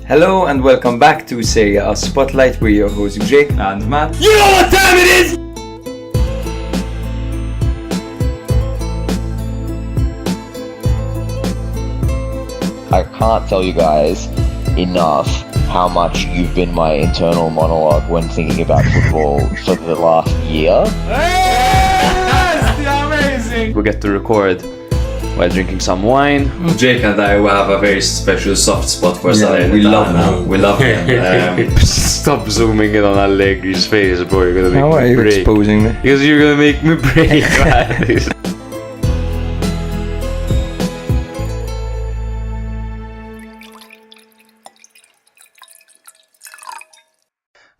Hello and welcome back to Serie A Spotlight. We're your hosts Jake and Matt. You know what time it is! I can't tell you guys enough how much you've been my internal monologue when thinking about football for the last year. Yes, amazing! We get to record while drinking some wine. Jake and I will have a very special soft spot for Salernitana. We love him. We love him. Stop zooming in on Allegri's face, bro. You're gonna make How me are you break. exposing me? Because you're gonna make me break. Right?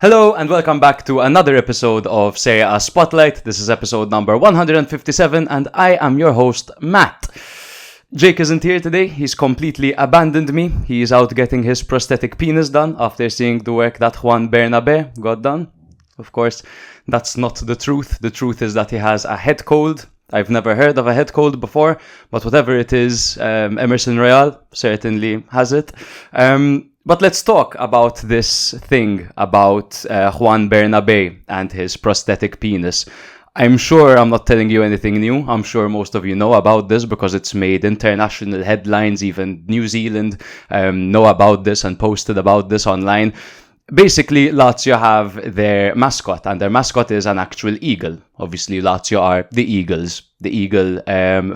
Hello and welcome back to another episode of Serie A Spotlight. This is episode number 157 and I am your host, Matt. Jake isn't here today. He's completely abandoned me. He is out getting his prosthetic penis done after seeing the work that Juan Bernabé got done. Of course, that's not the truth. The truth is that he has a head cold. I've never heard of a head cold before, but whatever it is, Emerson Royal certainly has it. But let's talk about this thing about Juan Bernabé and his prosthetic penis. I'm sure I'm not telling you anything new. I'm sure most of you know about this because it's made international headlines. Even New Zealand know about this and posted about this online. Basically, Lazio have their mascot, and their mascot is an actual eagle. Obviously, Lazio are the Eagles. The eagle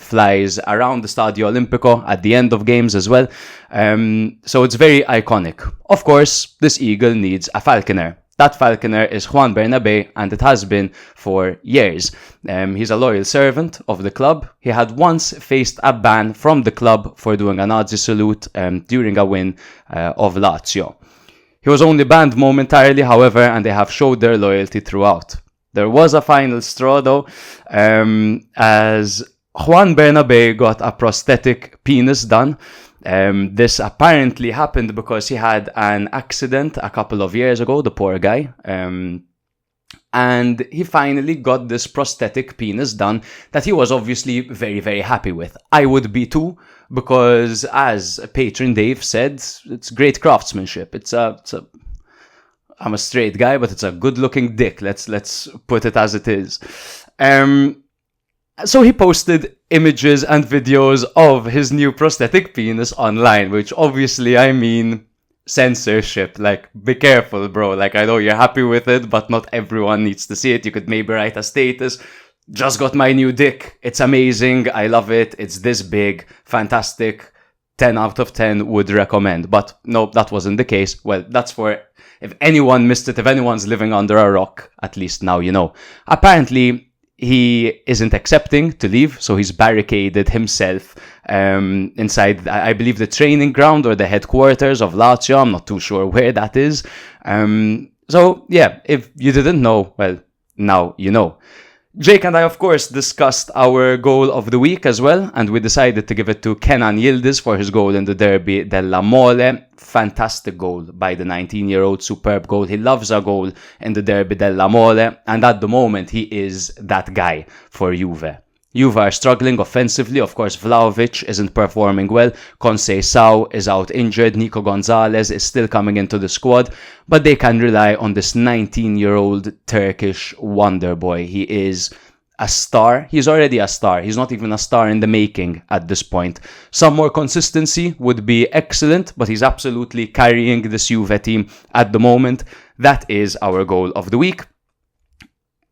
flies around the Stadio Olimpico at the end of games as well. So it's very iconic. Of course, this eagle needs a falconer. That falconer is Juan Bernabé, and it has been for years. He's a loyal servant of the club. He had once faced a ban from the club for doing a Nazi salute during a win of Lazio. He was only banned momentarily, however, and they have showed their loyalty throughout. There was a final straw, though, as Juan Bernabé got a prosthetic penis done. This apparently happened because he had an accident a couple of years ago, the poor guy. And he finally got this prosthetic penis done that he was obviously very, very happy with. I would be too, because as patron Dave said, it's great craftsmanship. I'm a straight guy, but it's a good-looking dick. Let's put it as it is. So he posted images and videos of his new prosthetic penis online, which obviously, I mean, censorship. Like, be careful, bro. Like, I know you're happy with it, but not everyone needs to see it. You could maybe write a status. Just got my new dick. It's amazing. I love it. It's this big. Fantastic. 10 out of 10 would recommend. But no, that wasn't the case. Well, that's for if anyone missed it, if anyone's living under a rock, at least now you know. Apparently, he isn't accepting to leave, so he's barricaded himself inside, I believe, the training ground or the headquarters of Lazio. I'm not too sure where that is. So, yeah, if you didn't know, well, now you know. Jake and I, of course, discussed our goal of the week as well, and we decided to give it to Kenan Yildiz for his goal in the Derby della Mole. Fantastic goal by the 19-year-old, superb goal. He loves a goal in the Derby della Mole, and at the moment, he is that guy for Juve. Juve are struggling offensively. Of course, Vlahovic isn't performing well. Conceição is out injured. Nico Gonzalez is still coming into the squad. But they can rely on this 19-year-old Turkish wonder boy. He is a star. He's already a star. He's not even a star in the making at this point. Some more consistency would be excellent, but he's absolutely carrying this Juve team at the moment. That is our goal of the week.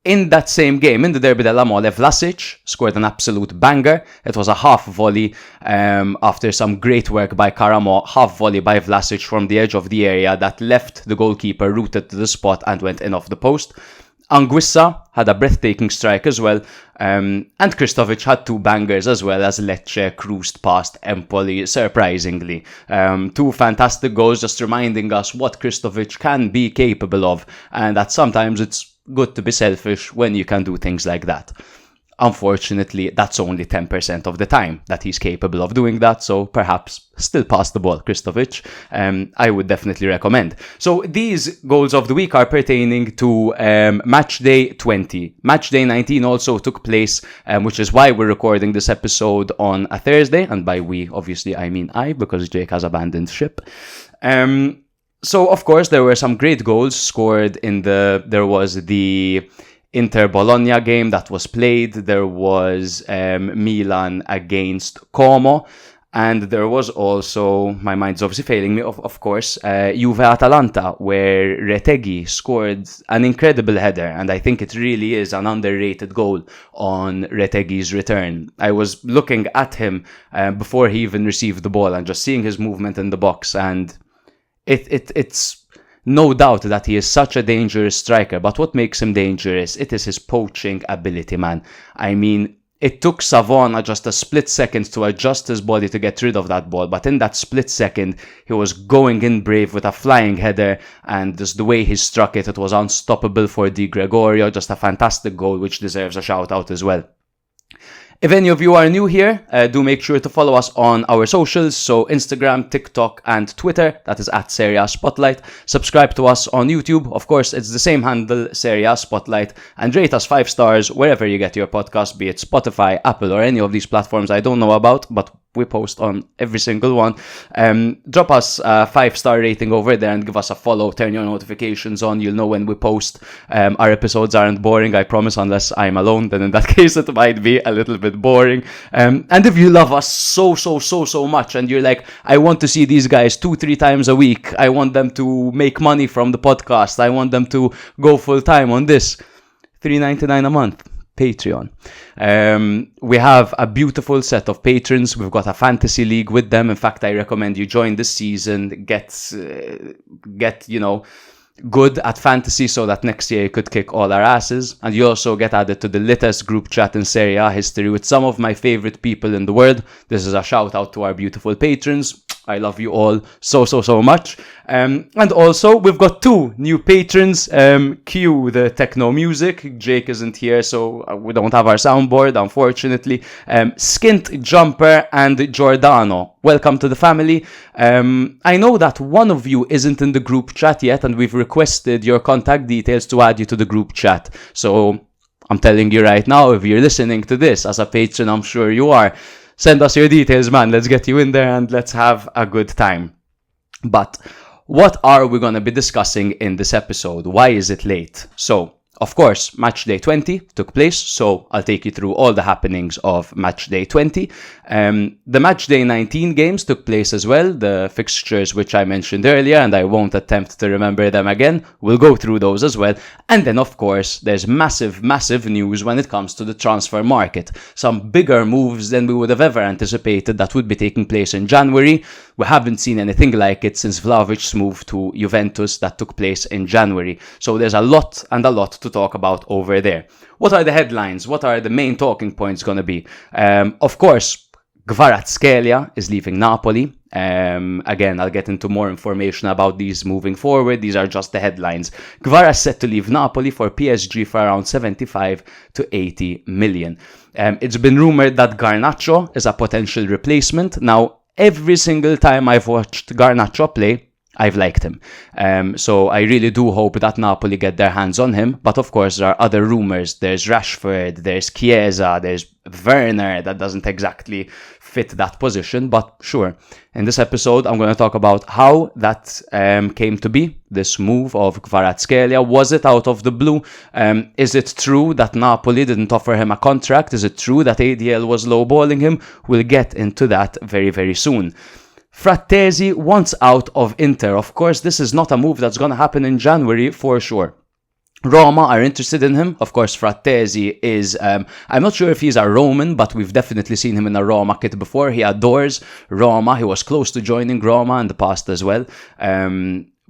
In that same game, in the Derby della Mole, Vlasic scored an absolute banger. It was a half volley after some great work by Karamo, half volley by Vlasic from the edge of the area that left the goalkeeper rooted to the spot and went in off the post. Anguissa had a breathtaking strike as well, and Kristovic had two bangers as well as Lecce cruised past Empoli, surprisingly. Two fantastic goals, just reminding us what Kristovic can be capable of, and that sometimes it's good to be selfish when you can do things like that. Unfortunately, that's only 10% of the time that he's capable of doing that, so perhaps still pass the ball, Kristovic. I would definitely recommend. So these goals of the week are pertaining to Matchday 20. Matchday 19 also took place, which is why we're recording this episode on a Thursday, and by we, obviously, I mean I, because Jake has abandoned ship. So, of course, there were some great goals scored there was the Inter-Bologna game that was played. There was Milan against Como. And there was also, my mind's obviously failing me, of course, Juve-Atalanta, where Retegui scored an incredible header. And I think it really is an underrated goal on Retegui's return. I was looking at him before he even received the ball and just seeing his movement in the box. And it's no doubt that he is such a dangerous striker. But what makes him dangerous? It is his poaching ability, man. I mean, it took Savona just a split second to adjust his body to get rid of that ball. But in that split second, he was going in brave with a flying header. And just the way he struck it, it was unstoppable for Di Gregorio. Just a fantastic goal, which deserves a shout out as well. If any of you are new here, do make sure to follow us on our socials, so Instagram, TikTok, and Twitter. That is at Serie A Spotlight. Subscribe to us on YouTube. Of course, it's the same handle, Serie A Spotlight. And rate us 5 stars wherever you get your podcast, be it Spotify, Apple, or any of these platforms I don't know about, but we post on every single one. Drop us a 5-star rating over there and give us a follow. Turn your notifications on. You'll know when we post. Our episodes aren't boring, I promise, unless I'm alone. Then in that case, it might be a little bit boring. And if you love us so much and you're like, I want to see these guys 2-3 times a week. I want them to make money from the podcast. I want them to go full time on this. $3.99 a month. Patreon. We have a beautiful set of patrons. We've got a fantasy league with them. In fact, I recommend you join this season. Get good at fantasy so that next year you could kick all our asses. And you also get added to the latest group chat in Serie A history with some of my favorite people in the world. This is a shout out to our beautiful patrons. I love you all so much. And also, we've got 2 new patrons. Cue the techno music. Jake isn't here, so we don't have our soundboard, unfortunately. Skint Jumper and Giordano. Welcome to the family. I know that one of you isn't in the group chat yet, and we've requested your contact details to add you to the group chat. So I'm telling you right now, if you're listening to this as a patron, I'm sure you are. Send us your details, man. Let's get you in there and let's have a good time. But what are we going to be discussing in this episode? Why is it late? So, of course, Matchday 20 took place, so I'll take you through all the happenings of Matchday 20. The Matchday 19 games took place as well, the fixtures which I mentioned earlier, and I won't attempt to remember them again. We'll go through those as well. And then, of course, there's massive news when it comes to the transfer market. Some bigger moves than we would have ever anticipated that would be taking place in January. We haven't seen anything like it since Vlahovic's move to Juventus that took place in January. So there's a lot to talk about over there. What are the headlines? What are the main talking points going to be? Of course, Kvaratskhelia is leaving Napoli. Again, I'll get into more information about these moving forward. These are just the headlines. Kvara is set to leave Napoli for PSG for around 75 to 80 million. It's been rumored that Garnacho is a potential replacement. Now, every single time I've watched Garnacho play, I've liked him. So I really do hope that Napoli get their hands on him. But of course, there are other rumors. There's Rashford, there's Chiesa, there's Werner that doesn't exactly fit that position. But sure, in this episode, I'm going to talk about how that came to be, this move of Kvaratskhelia. Was it out of the blue? Is it true that Napoli didn't offer him a contract? Is it true that ADL was lowballing him? We'll get into that very soon. Frattesi wants out of Inter. Of course, this is not a move that's going to happen in January for sure. Roma are interested in him. Of course, Frattesi is, I'm not sure if he's a Roman, but we've definitely seen him in a Roma kit before. He adores Roma. He was close to joining Roma in the past as well.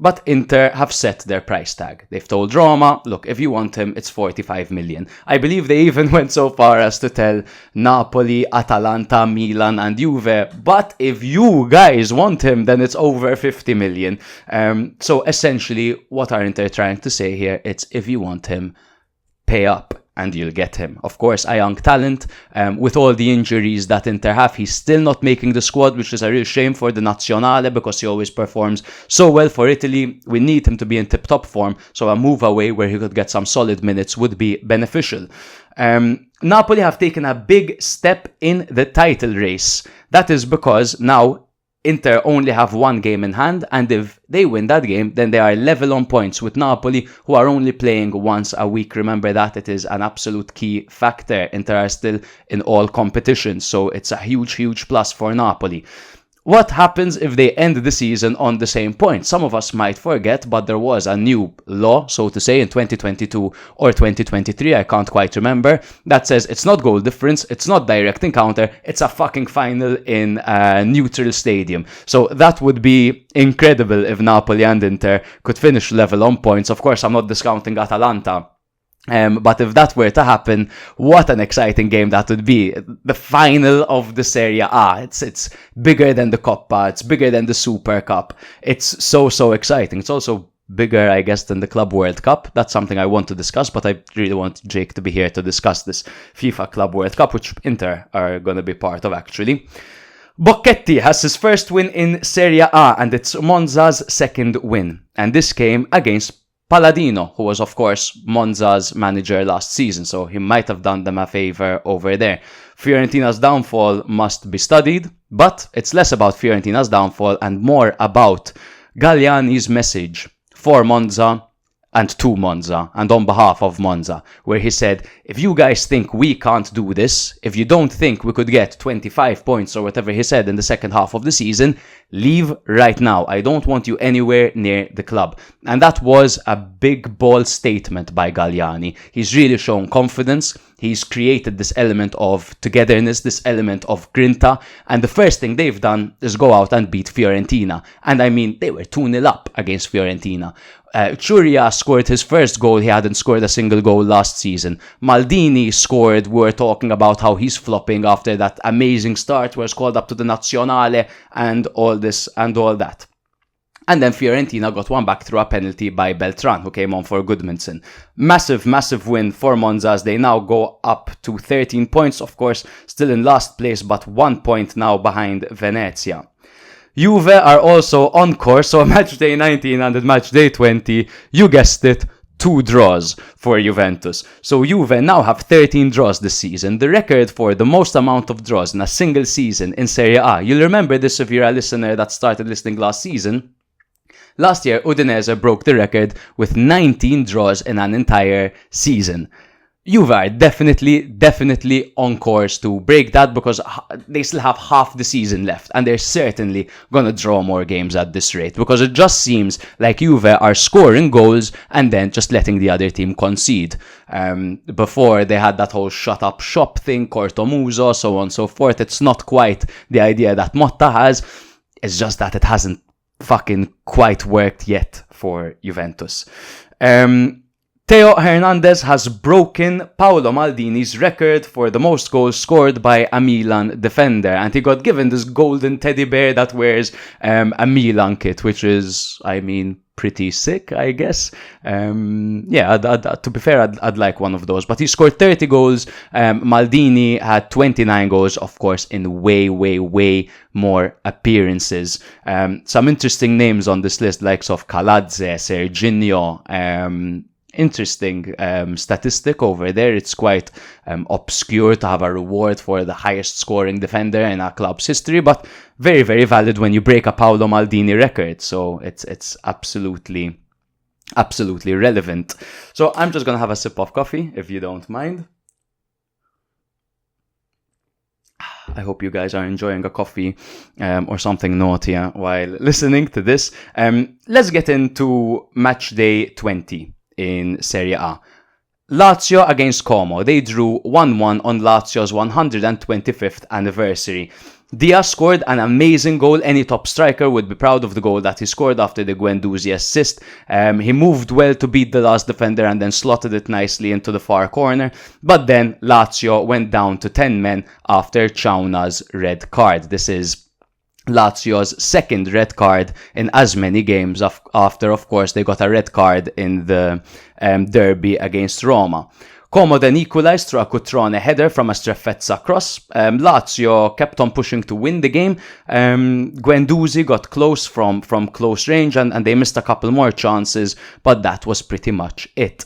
But Inter have set their price tag. They've told Roma, look, if you want him, it's 45 million. I believe they even went so far as to tell Napoli, Atalanta, Milan, and Juve, but if you guys want him, then it's over 50 million. So essentially, what are Inter trying to say here? It's if you want him, pay up. And you'll get him. Of course, a young talent. With all the injuries that Inter have, he's still not making the squad, which is a real shame for the Nazionale because he always performs so well for Italy. We need him to be in tip-top form, so a move away where he could get some solid minutes would be beneficial. Napoli have taken a big step in the title race. That is because now Inter only have one game in hand, and if they win that game, then they are level on points with Napoli, who are only playing once a week. Remember that, it is an absolute key factor. Inter are still in all competitions, so it's a huge plus for Napoli. What happens if they end the season on the same point? Some of us might forget, but there was a new law, so to say, in 2022 or 2023, I can't quite remember, that says it's not goal difference, it's not direct encounter, it's a fucking final in a neutral stadium. So that would be incredible if Napoli and Inter could finish level on points. Of course, I'm not discounting Atalanta. But if that were to happen, what an exciting game that would be. The final of the Serie A. It's bigger than the Coppa. It's bigger than the Super Cup. It's so exciting. It's also bigger, I guess, than the Club World Cup. That's something I want to discuss, but I really want Jake to be here to discuss this FIFA Club World Cup, which Inter are going to be part of, actually. Bocchetti has his first win in Serie A, and it's Monza's second win. And this came against Palladino, who was, of course, Monza's manager last season, so he might have done them a favour over there. Fiorentina's downfall must be studied, but it's less about Fiorentina's downfall and more about Galliani's message for Monza and to Monza and on behalf of Monza, where he said, if you guys think we can't do this, if you don't think we could get 25 points or whatever he said in the second half of the season, leave right now. I don't want you anywhere near the club. And that was a big, bold statement by Galliani. He's really shown confidence. He's created this element of togetherness, this element of grinta. And the first thing they've done is go out and beat Fiorentina. And I mean, they were 2-0 up against Fiorentina. Churia scored his first goal. He hadn't scored a single goal last season. Maldini scored. We were talking about how he's flopping after that amazing start, was called up to the Nazionale and all this and all that. And then Fiorentina got one back through a penalty by Beltran, who came on for Goodmanson. Massive win for Monza as they now go up to 13 points, of course, still in last place, but 1 point now behind Venezia. Juve are also on course, so Matchday 19 and Matchday 20, you guessed it, 2 draws for Juventus. So Juve now have 13 draws this season, the record for the most amount of draws in a single season in Serie A. You'll remember this if you're a listener that started listening last season. Last year, Udinese broke the record with 19 draws in an entire season. Juve are definitely on course to break that because they still have half the season left and they're certainly gonna draw more games at this rate because it just seems like Juve are scoring goals and then just letting the other team concede. Before they had that whole shut up shop thing, Cortomuso, so on and so forth. It's not quite the idea that Motta has, it's just that it hasn't fucking quite worked yet for Juventus. Theo Hernandez has broken Paolo Maldini's record for the most goals scored by a Milan defender, and he got given this golden teddy bear that wears a Milan kit, which is, I mean, pretty sick, I guess. To be fair, I'd like one of those. But he scored 30 goals. Maldini had 29 goals, of course, in way more appearances. Some interesting names on this list, likes of Kaladze, Serginho. Interesting statistic over there. It's quite obscure to have a reward for the highest scoring defender in our club's history, but very valid when you break a Paolo Maldini record. So it's absolutely relevant. So I'm just gonna have a sip of coffee if you don't mind. I hope you guys are enjoying a coffee or something naughty while listening to this. Let's get into Matchday 20 in Serie A. Lazio against Como. They drew 1-1 on Lazio's 125th anniversary. Diaz scored an amazing goal. Any top striker would be proud of the goal that he scored after the Guendouzi assist. He moved well to beat the last defender and then slotted it nicely into the far corner. But then Lazio went down to 10 men after Chauna's red card. This is Lazio's second red card in as many games after, of course, they got a red card in the derby against Roma. Como then equalised through a Cutrone header from a Strefezza cross. Lazio kept on pushing to win the game. Guendouzi got close from close range and they missed a couple more chances, but that was pretty much it.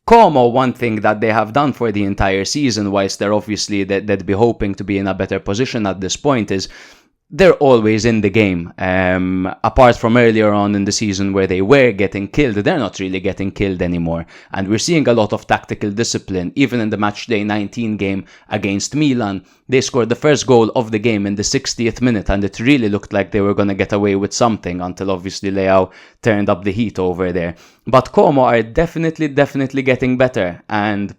Como, one thing that they have done for the entire season, whilst they're obviously they'd be hoping to be in a better position at this point, is they're always in the game. Apart from earlier on in the season where they were getting killed, they're not really getting killed anymore. And we're seeing a lot of tactical discipline. Even in the Matchday 19 game against Milan, they scored the first goal of the game in the 60th minute, and it really looked like they were going to get away with something until obviously Leao turned up the heat over there. But Como are definitely getting better, and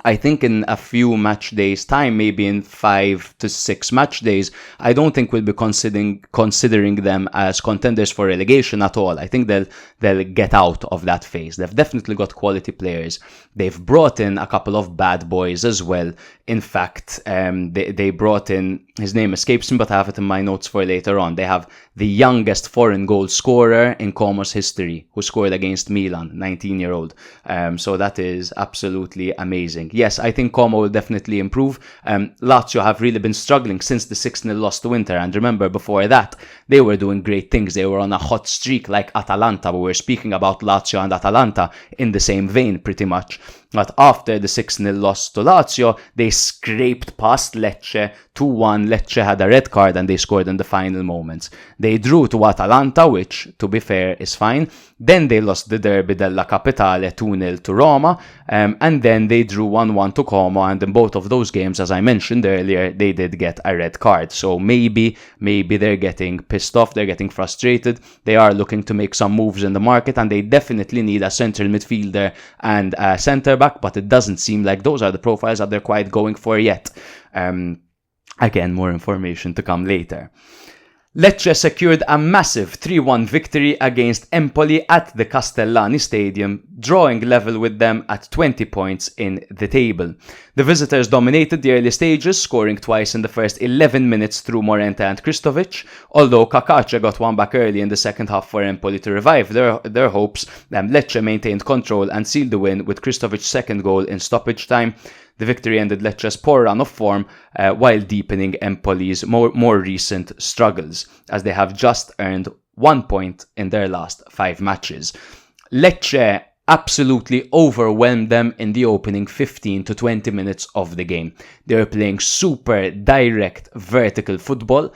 I think in a few match days time, maybe in 5 to 6 match days, I don't think we'll be considering them as contenders for relegation at all. I think they'll get out of that phase. They've definitely got quality players. They've brought in a couple of bad boys as well. In fact, they brought in, his name escapes me, but I have it in my notes for later on. They have the youngest foreign goal scorer in Como's history, who scored against Milan, 19-year-old. So that is absolutely amazing. Yes, I think Como will definitely improve. Lazio have really been struggling since the 6-0 loss to Inter. And remember, before that, they were doing great things. They were on a hot streak like Atalanta. We were speaking about Lazio and Atalanta in the same vein, pretty much. But after the 6-0 loss to Lazio, they scraped past Lecce 2-1. Lecce had a red card and they scored in the final moments. They drew to Atalanta, which, to be fair, is fine. Then they lost the Derby della Capitale 2-0 to Roma. And then they drew 1-1 to Como. And in both of those games, as I mentioned earlier, they did get a red card. So maybe they're getting pissed off. They're getting frustrated. They are looking to make some moves in the market. And they definitely need a central midfielder and a centre back. But it doesn't seem like those are the profiles that they're quite going for yet. Again, more information to come later. Lecce secured a massive 3-1 victory against Empoli at the Castellani Stadium, drawing level with them at 20 points in the table. The visitors dominated the early stages, scoring twice in the first 11 minutes through Morente and Kristovic, although Kakace got one back early in the second half for Empoli to revive their hopes. Lecce maintained control and sealed the win with Kristovic's second goal in stoppage time. The victory ended Lecce's poor run of form while deepening Empoli's more recent struggles, as they have just earned 1 point in their last 5 matches. Lecce absolutely overwhelmed them in the opening 15 to 20 minutes of the game. They were playing super direct vertical football.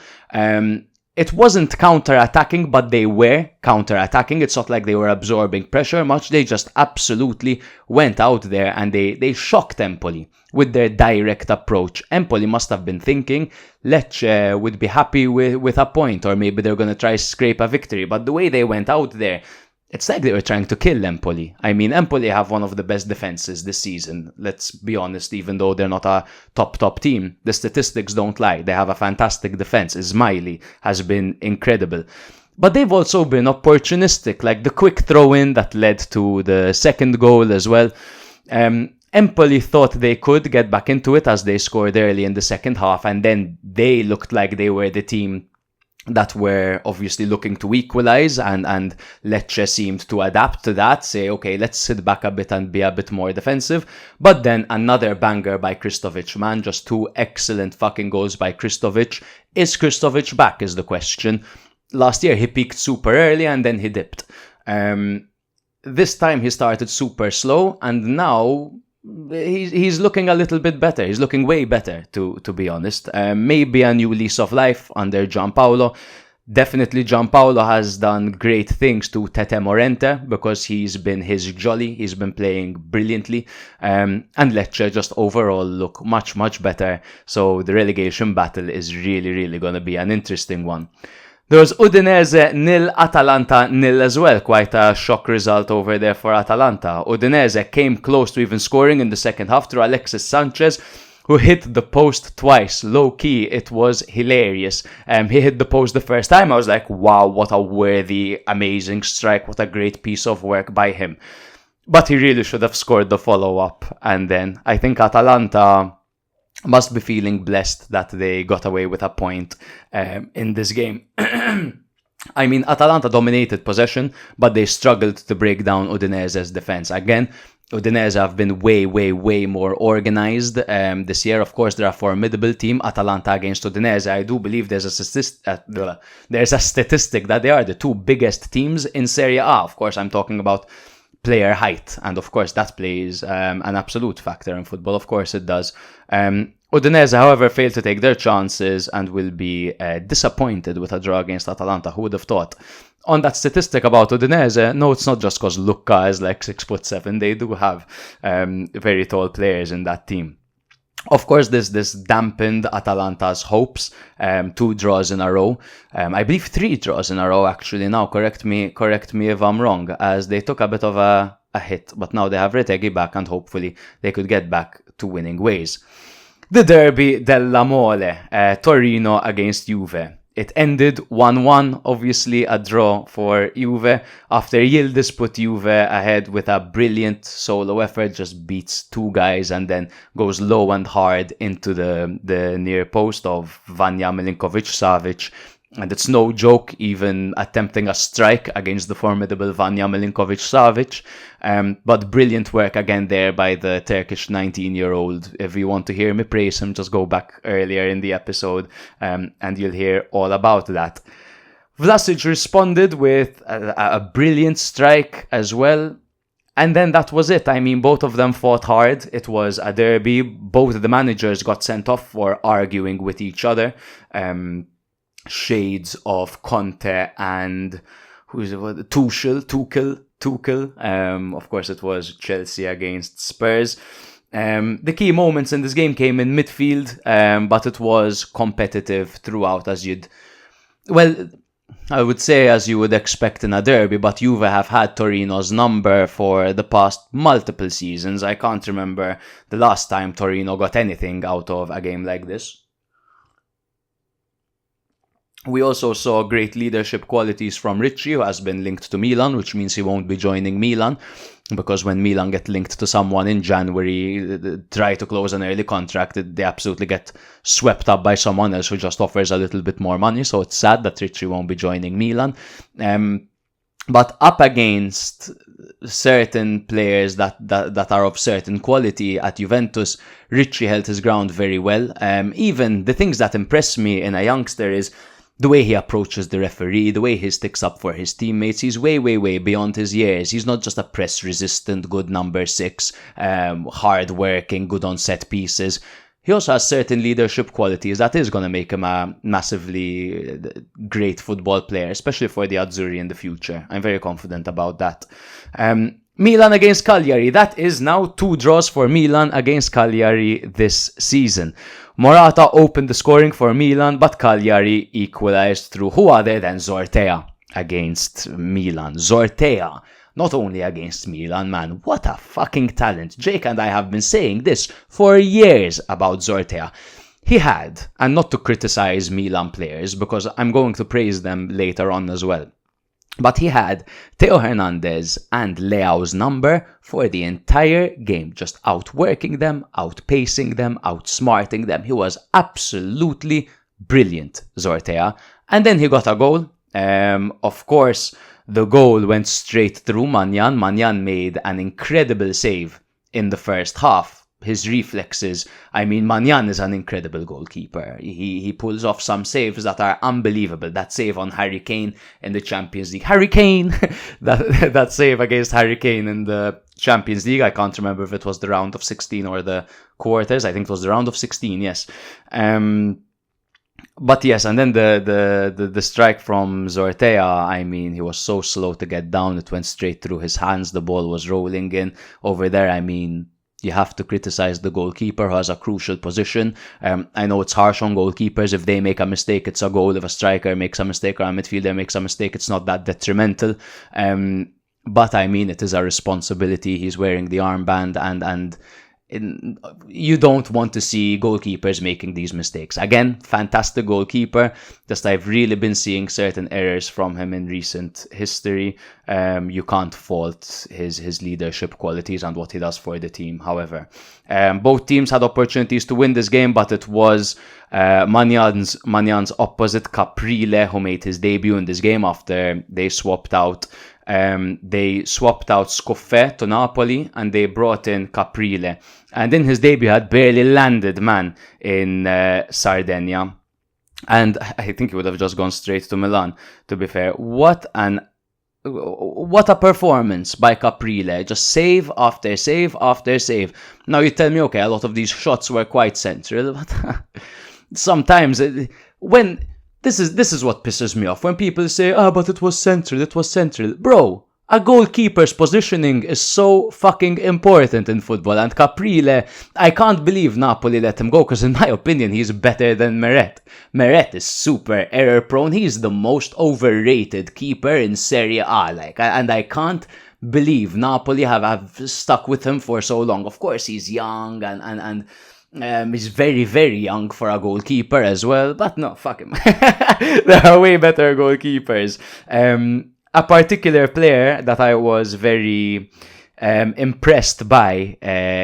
It wasn't counter-attacking, but they were counter-attacking. It's not like they were absorbing pressure much. They just absolutely went out there and they shocked Empoli with their direct approach. Empoli must have been thinking Lecce would be happy with a point, or maybe they're going to try scrape a victory. But the way they went out there, it's like they were trying to kill Empoli. I mean, Empoli have one of the best defenses this season. Let's be honest, even though they're not a top team, the statistics don't lie. They have a fantastic defense. Ismaili has been incredible. But they've also been opportunistic, like the quick throw-in that led to the second goal as well. Empoli thought they could get back into it as they scored early in the second half, and then they looked like they were the team that were obviously looking to equalize, and Lecce seemed to adapt to that, say, okay, let's sit back a bit and be a bit more defensive. But then another banger by Kristovic, man, just 2 excellent fucking goals by Kristovic. Is Kristovic back is the question. Last year he peaked super early and then he dipped. This time he started super slow, and now he's looking a little bit better. He's looking way better, to be honest. Maybe a new lease of life under Gianpaolo. Definitely Gianpaolo has done great things to Tete Morente, because he's been his jolly. He's been playing brilliantly. And Lecce just overall look much better. So the relegation battle is really going to be an interesting one. There was Udinese 0, Atalanta 0 as well. Quite a shock result over there for Atalanta. Udinese came close to even scoring in the second half through Alexis Sanchez, who hit the post twice. Low-key, it was hilarious. He hit the post the first time. I was like, wow, what a worthy, amazing strike. What a great piece of work by him. But he really should have scored the follow-up. And then I think Atalanta must be feeling blessed that they got away with a point in this game. I mean, Atalanta dominated possession, but they struggled to break down Udinese's defense. Again, Udinese have been way more organized this year. Of course, they're a formidable team. Atalanta against Udinese, I do believe there's a statistic that they are the 2 biggest teams in Serie A. Of course, I'm talking about player height, and of course that plays an absolute factor in football. Of course it does. Udinese, however, failed to take their chances and will be disappointed with a draw against Atalanta. Who would have thought? On that statistic about Udinese, no, it's not just because Lucca is like 6'7". They do have very tall players in that team. Of course, this dampened Atalanta's hopes. 2 draws in a row. I believe 3 draws in a row, actually. Now, correct me if I'm wrong, as they took a bit of a hit. But now they have Retegui back, and hopefully they could get back to winning ways. The Derby della Mole, Torino against Juve. It ended 1-1, obviously a draw for Juve, after Yildiz put Juve ahead with a brilliant solo effort, just beats 2 guys and then goes low and hard into the near post of Vanja Milinkovic-Savic. And it's no joke even attempting a strike against the formidable Vanja Milinkovic-Savic. But brilliant work again there by the Turkish 19-year-old. If you want to hear me praise him, just go back earlier in the episode and you'll hear all about that. Vlasic responded with a brilliant strike as well. And then that was it. I mean, both of them fought hard. It was a derby. Both of the managers got sent off for arguing with each other. Shades of Conte and Tuchel. Of course, it was Chelsea against Spurs. The key moments in this game came in midfield, but it was competitive throughout, I would say as you would expect in a derby, but Juve have had Torino's number for the past multiple seasons. I can't remember the last time Torino got anything out of a game like this. We also saw great leadership qualities from Ricci, who has been linked to Milan, which means he won't be joining Milan, because when Milan get linked to someone in January, try to close an early contract, they absolutely get swept up by someone else who just offers a little bit more money. So it's sad that Ricci won't be joining Milan. But up against certain players that are of certain quality at Juventus, Ricci held his ground very well. Even the things that impress me in a youngster is the way he approaches the referee, the way he sticks up for his teammates. He's way, way, way beyond his years. He's not just a press-resistant, good number 6, hard-working, good on set pieces. He also has certain leadership qualities that is going to make him a massively great football player, especially for the Azzurri in the future. I'm very confident about that. Milan against Cagliari. That is now 2 draws for Milan against Cagliari this season. Morata opened the scoring for Milan, but Cagliari equalized through who other than Zortea against Milan. Zortea, not only against Milan, man, what a fucking talent. Jake and I have been saying this for years about Zortea. He had, and not to criticize Milan players, because I'm going to praise them later on as well, but he had Theo Hernandez and Leao's number for the entire game, just outworking them, outpacing them, outsmarting them. He was absolutely brilliant, Zortea. And then he got a goal. Of course, the goal went straight through Maignan. Maignan made an incredible save in the first half. His reflexes, I mean, Maignan is an incredible goalkeeper. He pulls off some saves that are unbelievable. That save on Harry Kane in the Champions League. Harry Kane! that save against Harry Kane in the Champions League. I can't remember if it was the round of 16 or the quarters. I think it was the round of 16, yes. But yes, and then the strike from Zortea, I mean, he was so slow to get down. It went straight through his hands. The ball was rolling in. Over there, I mean, you have to criticize the goalkeeper who has a crucial position. I know it's harsh on goalkeepers. If they make a mistake, it's a goal. If a striker makes a mistake or a midfielder makes a mistake, it's not that detrimental. But I mean, it is a responsibility. He's wearing the armband and you don't want to see goalkeepers making these mistakes. Again, fantastic goalkeeper. Just I've really been seeing certain errors from him in recent history. You can't fault his leadership qualities and what he does for the team. However, both teams had opportunities to win this game, but it was Magnan's opposite, Caprile, who made his debut in this game after they swapped out Scoffè to Napoli and they brought in Caprile. And in his debut had barely landed, man, in Sardinia. And I think he would have just gone straight to Milan, to be fair. What an what a performance by Caprile. Just save after save after save. Now you tell me, okay, a lot of these shots were quite central, but sometimes when this is what pisses me off, when people say, but it was central. Bro, a goalkeeper's positioning is so fucking important in football, and Caprile, I can't believe Napoli let him go, because in my opinion, he's better than Meret. Meret is super error prone. He's the most overrated keeper in Serie A, and I can't believe Napoli have stuck with him for so long. Of course, he's young and he's very, very young for a goalkeeper as well, but no, fuck him. There are way better goalkeepers. A particular player that I was very impressed by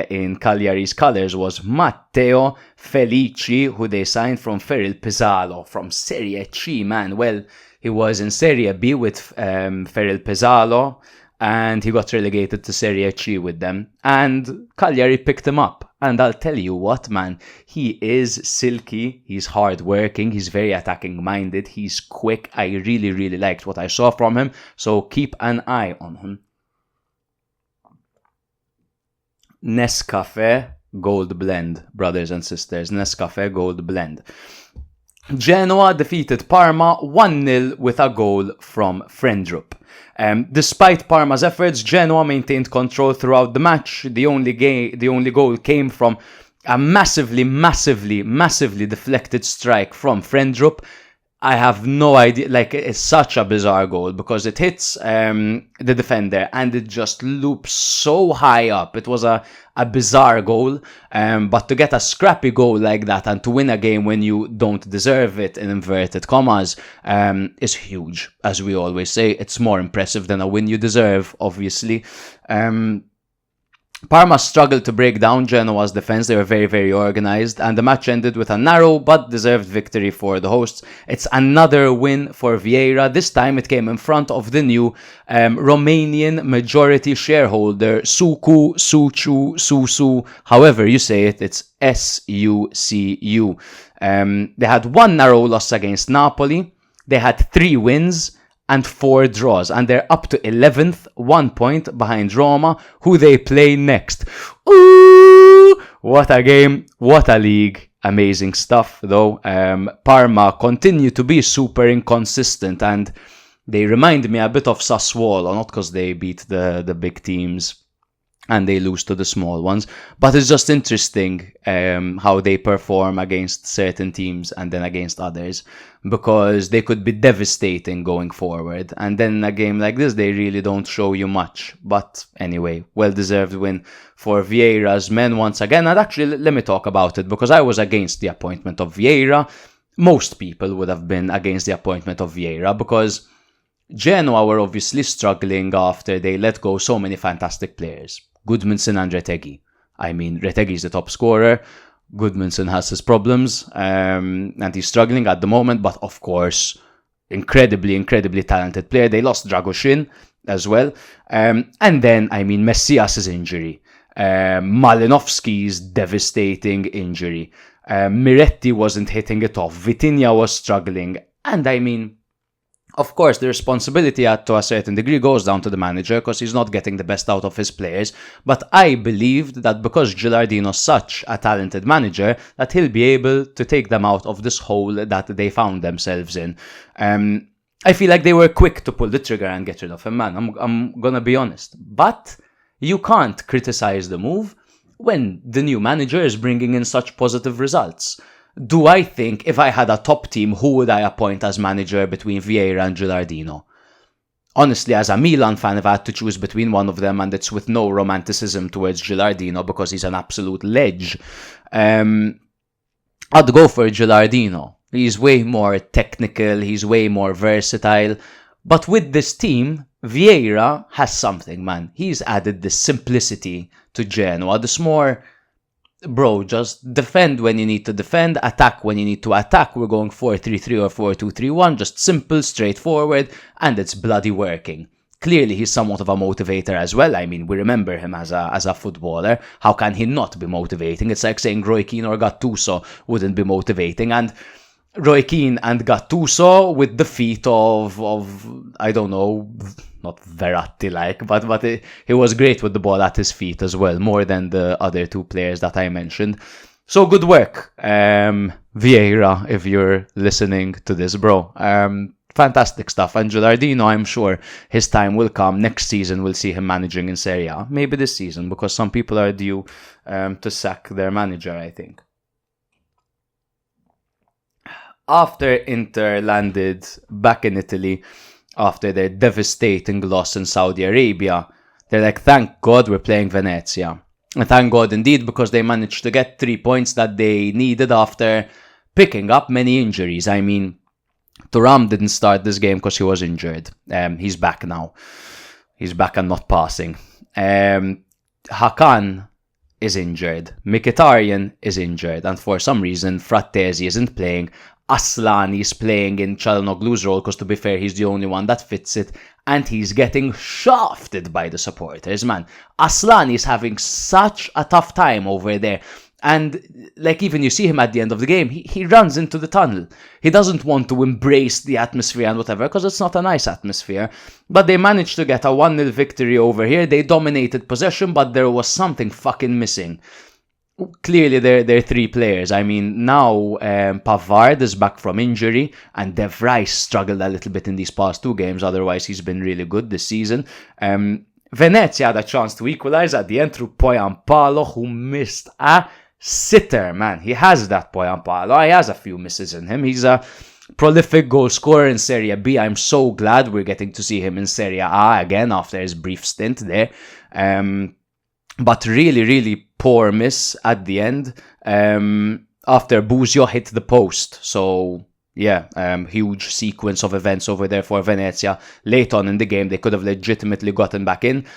in Cagliari's colours was Matteo Felici, who they signed from Feril Pesaro, from Serie C, man. Well, he was in Serie B with Feril Pesaro, and he got relegated to Serie C with them. And Cagliari picked him up. And I'll tell you what, man, he is silky, he's hard-working, he's very attacking-minded, he's quick. I really, really liked what I saw from him, so keep an eye on him. Nescafe Gold Blend, brothers and sisters, Nescafe Gold Blend. Genoa defeated Parma 1-0 with a goal from Frendrup. Despite Parma's efforts, Genoa maintained control throughout the match. The only goal came from a massively deflected strike from Frendrup. I have no idea, it's such a bizarre goal because it hits the defender and it just loops so high up. It was a bizarre goal, but to get a scrappy goal like that and to win a game when you don't deserve it, in inverted commas, is huge. As we always say, it's more impressive than a win you deserve, obviously. Parma struggled to break down Genoa's defense. They were very, very organized, and the match ended with a narrow but deserved victory for the hosts. It's another win for Vieira. This time it came in front of the new Romanian majority shareholder, Sucu, however you say it, it's SUCU. They had one narrow loss against Napoli. They had 3 wins and 4 draws, and they're up to 11th, 1 point behind Roma, who they play next. Ooh, what a game, what a league. Amazing stuff, though. Parma continue to be super inconsistent, and they remind me a bit of Sassuolo, not because they beat the big teams and they lose to the small ones, but it's just interesting how they perform against certain teams and then against others, because they could be devastating going forward, and then in a game like this they really don't show you much. But anyway, well-deserved win for Vieira's men once again. And actually, let me talk about it, because I was against the appointment of Vieira. Most people would have been against the appointment of Vieira, because Genoa were obviously struggling after they let go so many fantastic players. Gudmundsson and Retegui. I mean, Retegui is the top scorer. Gudmundsson has his problems, and he's struggling at the moment, but of course, incredibly talented player. They lost Dragoshin as well. And then, I mean, Messias' injury. Malinovsky's devastating injury. Miretti wasn't hitting it off. Vitinha was struggling. And I mean, of course, the responsibility to a certain degree goes down to the manager, because he's not getting the best out of his players. But I believed that because Gilardino's such a talented manager, that he'll be able to take them out of this hole that they found themselves in. I feel like they were quick to pull the trigger and get rid of him, man. I'm gonna be honest. But you can't criticize the move when the new manager is bringing in such positive results. Do I think if I had a top team, who would I appoint as manager between Vieira and Gilardino? Honestly, as a Milan fan, if I had to choose between one of them, and it's with no romanticism towards Gilardino because he's an absolute ledge, I'd go for Gilardino. He's way more technical, he's way more versatile. But with this team, Vieira has something, man. He's added this simplicity to Genoa, this more, bro, just defend when you need to defend, attack when you need to attack. We're going 4-3-3 or 4-2-3-1, just simple, straightforward, and it's bloody working. Clearly, he's somewhat of a motivator as well. I mean, we remember him as a footballer. How can he not be motivating? It's like saying Roy Keane or Gattuso wouldn't be motivating. And Roy Keane and Gattuso with the feet of I don't know, not Verratti-like, but he was great with the ball at his feet as well, more than the other two players that I mentioned. So good work, Vieira, if you're listening to this, bro. Fantastic stuff. And Gilardino, I'm sure his time will come. Next season, we'll see him managing in Serie A. Maybe this season, because some people are due to sack their manager, I think. After Inter landed back in Italy, after their devastating loss in Saudi Arabia, they're like, thank God we're playing Venezia. And thank God indeed, because they managed to get 3 points that they needed after picking up many injuries. I mean, Thuram didn't start this game because he was injured. He's back now. He's back and not passing. Hakan is injured. Mkhitaryan is injured. And for some reason, Frattesi isn't playing. Aslani is playing in Çalhanoğlu's role because, to be fair, he's the only one that fits it. And he's getting shafted by the supporters, man. Aslani is having such a tough time over there. And like, even you see him at the end of the game, he runs into the tunnel. He doesn't want to embrace the atmosphere and whatever, because it's not a nice atmosphere. But they managed to get a 1-0 victory over here. They dominated possession, but there was something fucking missing. Clearly, they're three players. I mean, now Pavard is back from injury, and De Vrij struggled a little bit in these past two games. Otherwise, he's been really good this season. Venezia had a chance to equalize at the end through Poyampalo, who missed a sitter, man. He has that Poyampalo. He has a few misses in him. He's a prolific goal scorer in Serie B. I'm so glad we're getting to see him in Serie A again after his brief stint there. But really, really poor miss at the end after Buzio hit the post. So, yeah, huge sequence of events over there for Venezia. Late on in the game, they could have legitimately gotten back in.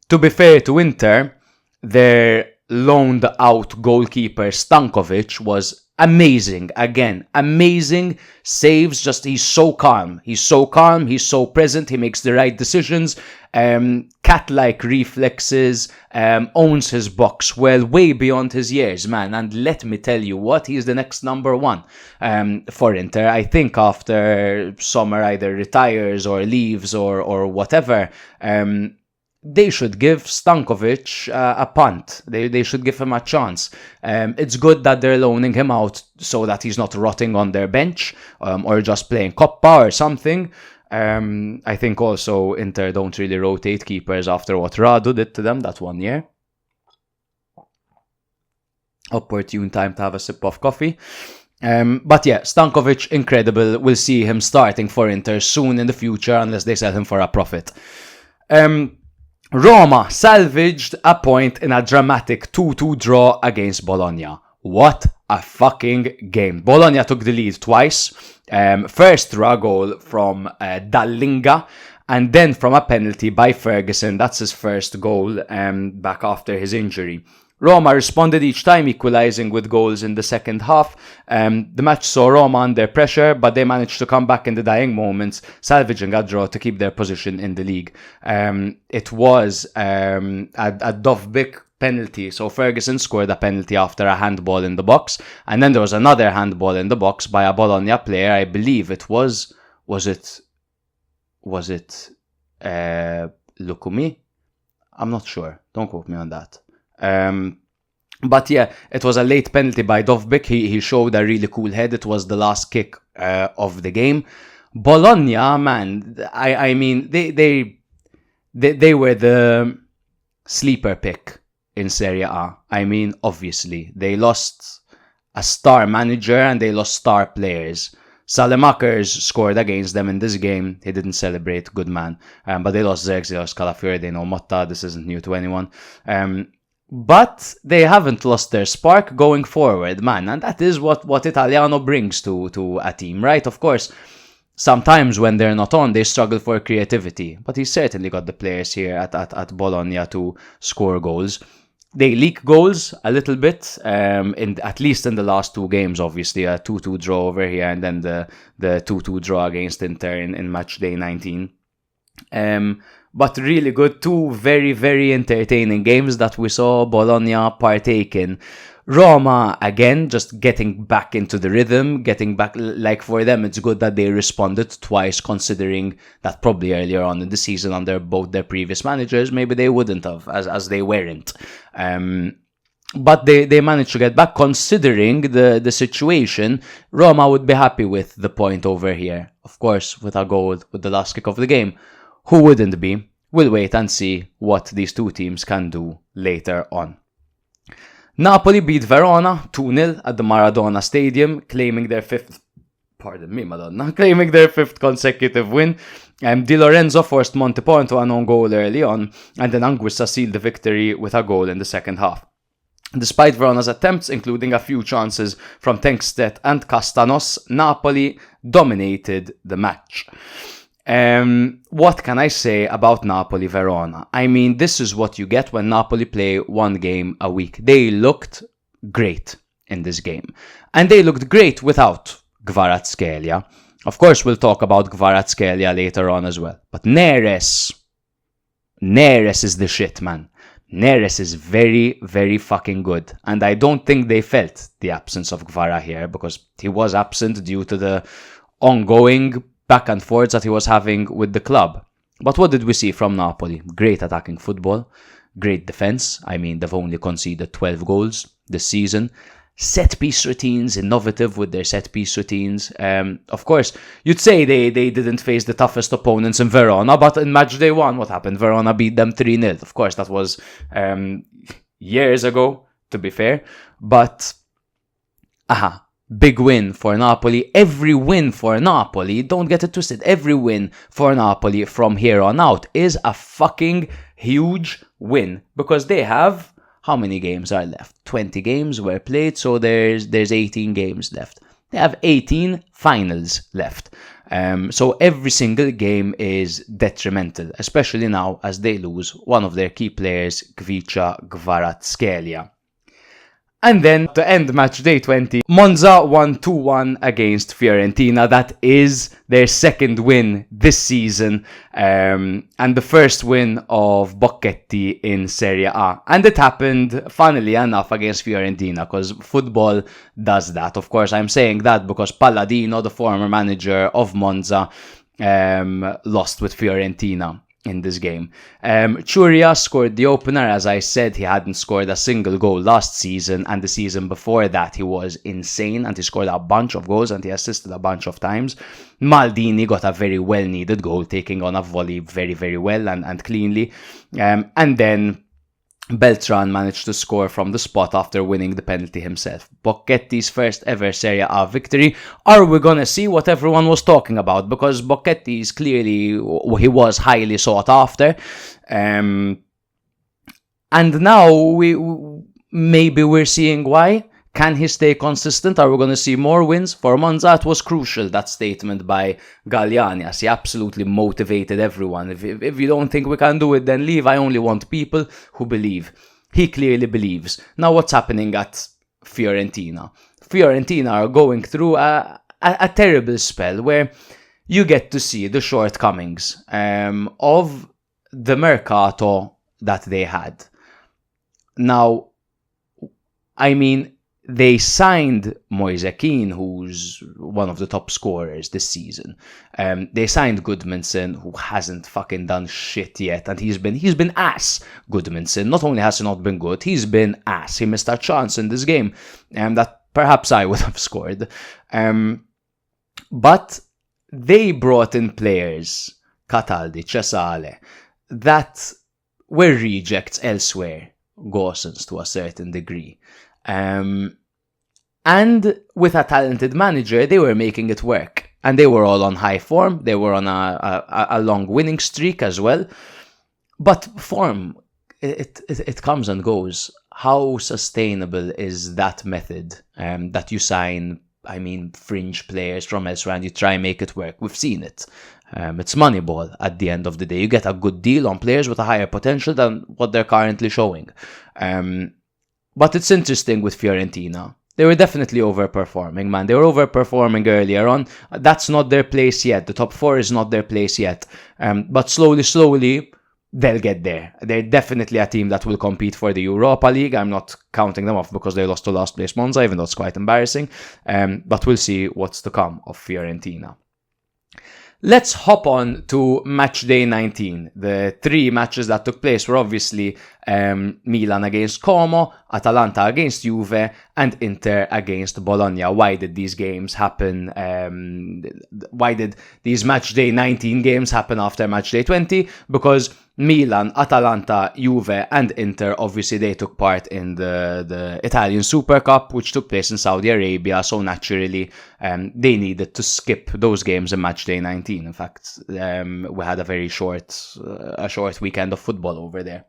To be fair to Inter, their loaned out goalkeeper Stankovic was amazing. Again, amazing saves. Just, he's so calm. He's so calm. He's so present. He makes the right decisions. Cat-like reflexes. Owns his box well, way beyond his years, man. And let me tell you what, he's the next number one for Inter. I think after Sommer either retires or leaves or whatever, they should give Stankovic a punt. They should give him a chance. It's good that they're loaning him out so that he's not rotting on their bench or just playing Coppa or something. I think also Inter don't really rotate keepers after what Radu did to them that 1 year. Opportune time to have a sip of coffee. But yeah, Stankovic, incredible. We'll see him starting for Inter soon in the future unless they sell him for a profit. Roma salvaged a point in a dramatic 2-2 draw against Bologna. What a fucking game. Bologna took the lead twice. First through a goal from Dallinga, and then from a penalty by Ferguson. That's his first goal back after his injury. Roma responded each time, equalising with goals in the second half. The match saw Roma under pressure, but they managed to come back in the dying moments, salvaging a draw to keep their position in the league. It was a Dovbyk penalty. So Ferguson scored a penalty after a handball in the box, and then there was another handball in the box by a Bologna player. I believe it was it Lukumi? I'm not sure. Don't quote me on that. But yeah, it was a late penalty by Dovbyk. He showed a really cool head. It was the last kick of the game. Bologna, man, I mean, they were the sleeper pick in Serie A. I mean, obviously, they lost a star manager and they lost star players. Salemakers scored against them in this game. He didn't celebrate, good man. But they lost Zirkzee, they lost Calafiori, they know Motta. This isn't new to anyone. But they haven't lost their spark going forward, man. And that is what Italiano brings to a team, right? Of course, sometimes when they're not on, they struggle for creativity. But he's certainly got the players here at Bologna to score goals. They leak goals a little bit, at least in the last two games, obviously. A 2-2 draw over here and then the 2-2 draw against Inter in Matchday 19. But really good. Two very, very entertaining games that we saw Bologna partake in. Roma, again, just getting back into the rhythm, getting back, like for them, it's good that they responded twice, considering that probably earlier on in the season under both their previous managers, maybe they wouldn't have, as they weren't. But they managed to get back, considering the situation. Roma would be happy with the point over here. Of course, with a goal with the last kick of the game. Who wouldn't be? We'll wait and see what these two teams can do later on. Napoli beat Verona 2-0 at the Maradona Stadium, claiming their fifth consecutive win. Di Lorenzo forced Montepor into an own goal early on, and then Anguissa sealed the victory with a goal in the second half. Despite Verona's attempts, including a few chances from Tenkstedt and Castanos, Napoli dominated the match. What can I say about Napoli-Verona? I mean, this is what you get when Napoli play one game a week. They looked great in this game. And they looked great without Kvaratskhelia. Of course, we'll talk about Kvaratskhelia later on as well. But Neres is the shit, man. Neres is very, very fucking good. And I don't think they felt the absence of Kvara here, because he was absent due to the ongoing back and forth that he was having with the club. But what did we see from Napoli? Great attacking football, great defense. I mean, they've only conceded 12 goals this season. Set-piece routines, innovative with their set-piece routines. Of course, you'd say they didn't face the toughest opponents in Verona, but in Matchday 1, what happened? Verona beat them 3-0. Of course, that was years ago, to be fair. But, big win for Napoli. Every win for Napoli, don't get it twisted, every win for Napoli from here on out is a fucking huge win, because they have, how many games are left? 20 games were played, so there's 18 games left. They have 18 finals left. So every single game is detrimental, especially now as they lose one of their key players, Kvaratskhelia. And then, to end match day 20, Monza won 2-1 against Fiorentina. That is their second win this season, and the first win of Bocchetti in Serie A. And it happened, funnily enough, against Fiorentina, because football does that. Of course, I'm saying that because Palladino, the former manager of Monza, lost with Fiorentina in this game. Churia scored the opener. As I said, he hadn't scored a single goal last season, and the season before that he was insane, and he scored a bunch of goals and he assisted a bunch of times. Maldini got a very well needed goal, taking on a volley very, very well and cleanly, and then Beltran managed to score from the spot after winning the penalty himself. Bocchetti's first ever Serie A victory. Are we gonna see what everyone was talking about? Because Bocchetti is clearly, he was highly sought after. And now maybe we're seeing why. Can he stay consistent? Are we going to see more wins? For Monza, it was crucial, that statement by Galliani, as he absolutely motivated everyone. If you don't think we can do it, then leave. I only want people who believe. He clearly believes. Now, what's happening at Fiorentina? Fiorentina are going through a terrible spell where you get to see the shortcomings of the mercato that they had. Now, I mean, they signed Moise Kean, who's one of the top scorers this season. They signed Goodmanson, who hasn't fucking done shit yet, and he's been ass. Goodmanson, not only has he not been good, he's been ass. He missed a chance in this game, that perhaps I would have scored. But they brought in players, Cataldi, Cesale, that were rejects elsewhere, Gosens to a certain degree. And with a talented manager, they were making it work. And they were all on high form. They were on a long winning streak as well. But form, it comes and goes. How sustainable is that method that you sign, fringe players from elsewhere and you try and make it work? We've seen it. It's Moneyball at the end of the day. You get a good deal on players with a higher potential than what they're currently showing. But it's interesting with Fiorentina. They were definitely overperforming, man. They were overperforming earlier on. That's not their place yet. The top four is not their place yet. But slowly, they'll get there. They're definitely a team that will compete for the Europa League. I'm not counting them off because they lost to last place Monza, even though it's quite embarrassing. But we'll see what's to come of Fiorentina. Let's hop on to Matchday 19. The 3 matches that took place were obviously Milan against Como, Atalanta against Juve, and Inter against Bologna. Why did these games happen? Why did these Matchday 19 games happen after Matchday 20? Because Milan, Atalanta, Juve, and Inter, obviously they took part in the Italian Super Cup, which took place in Saudi Arabia, so naturally they needed to skip those games in Matchday 19. In fact, we had a very short weekend of football over there.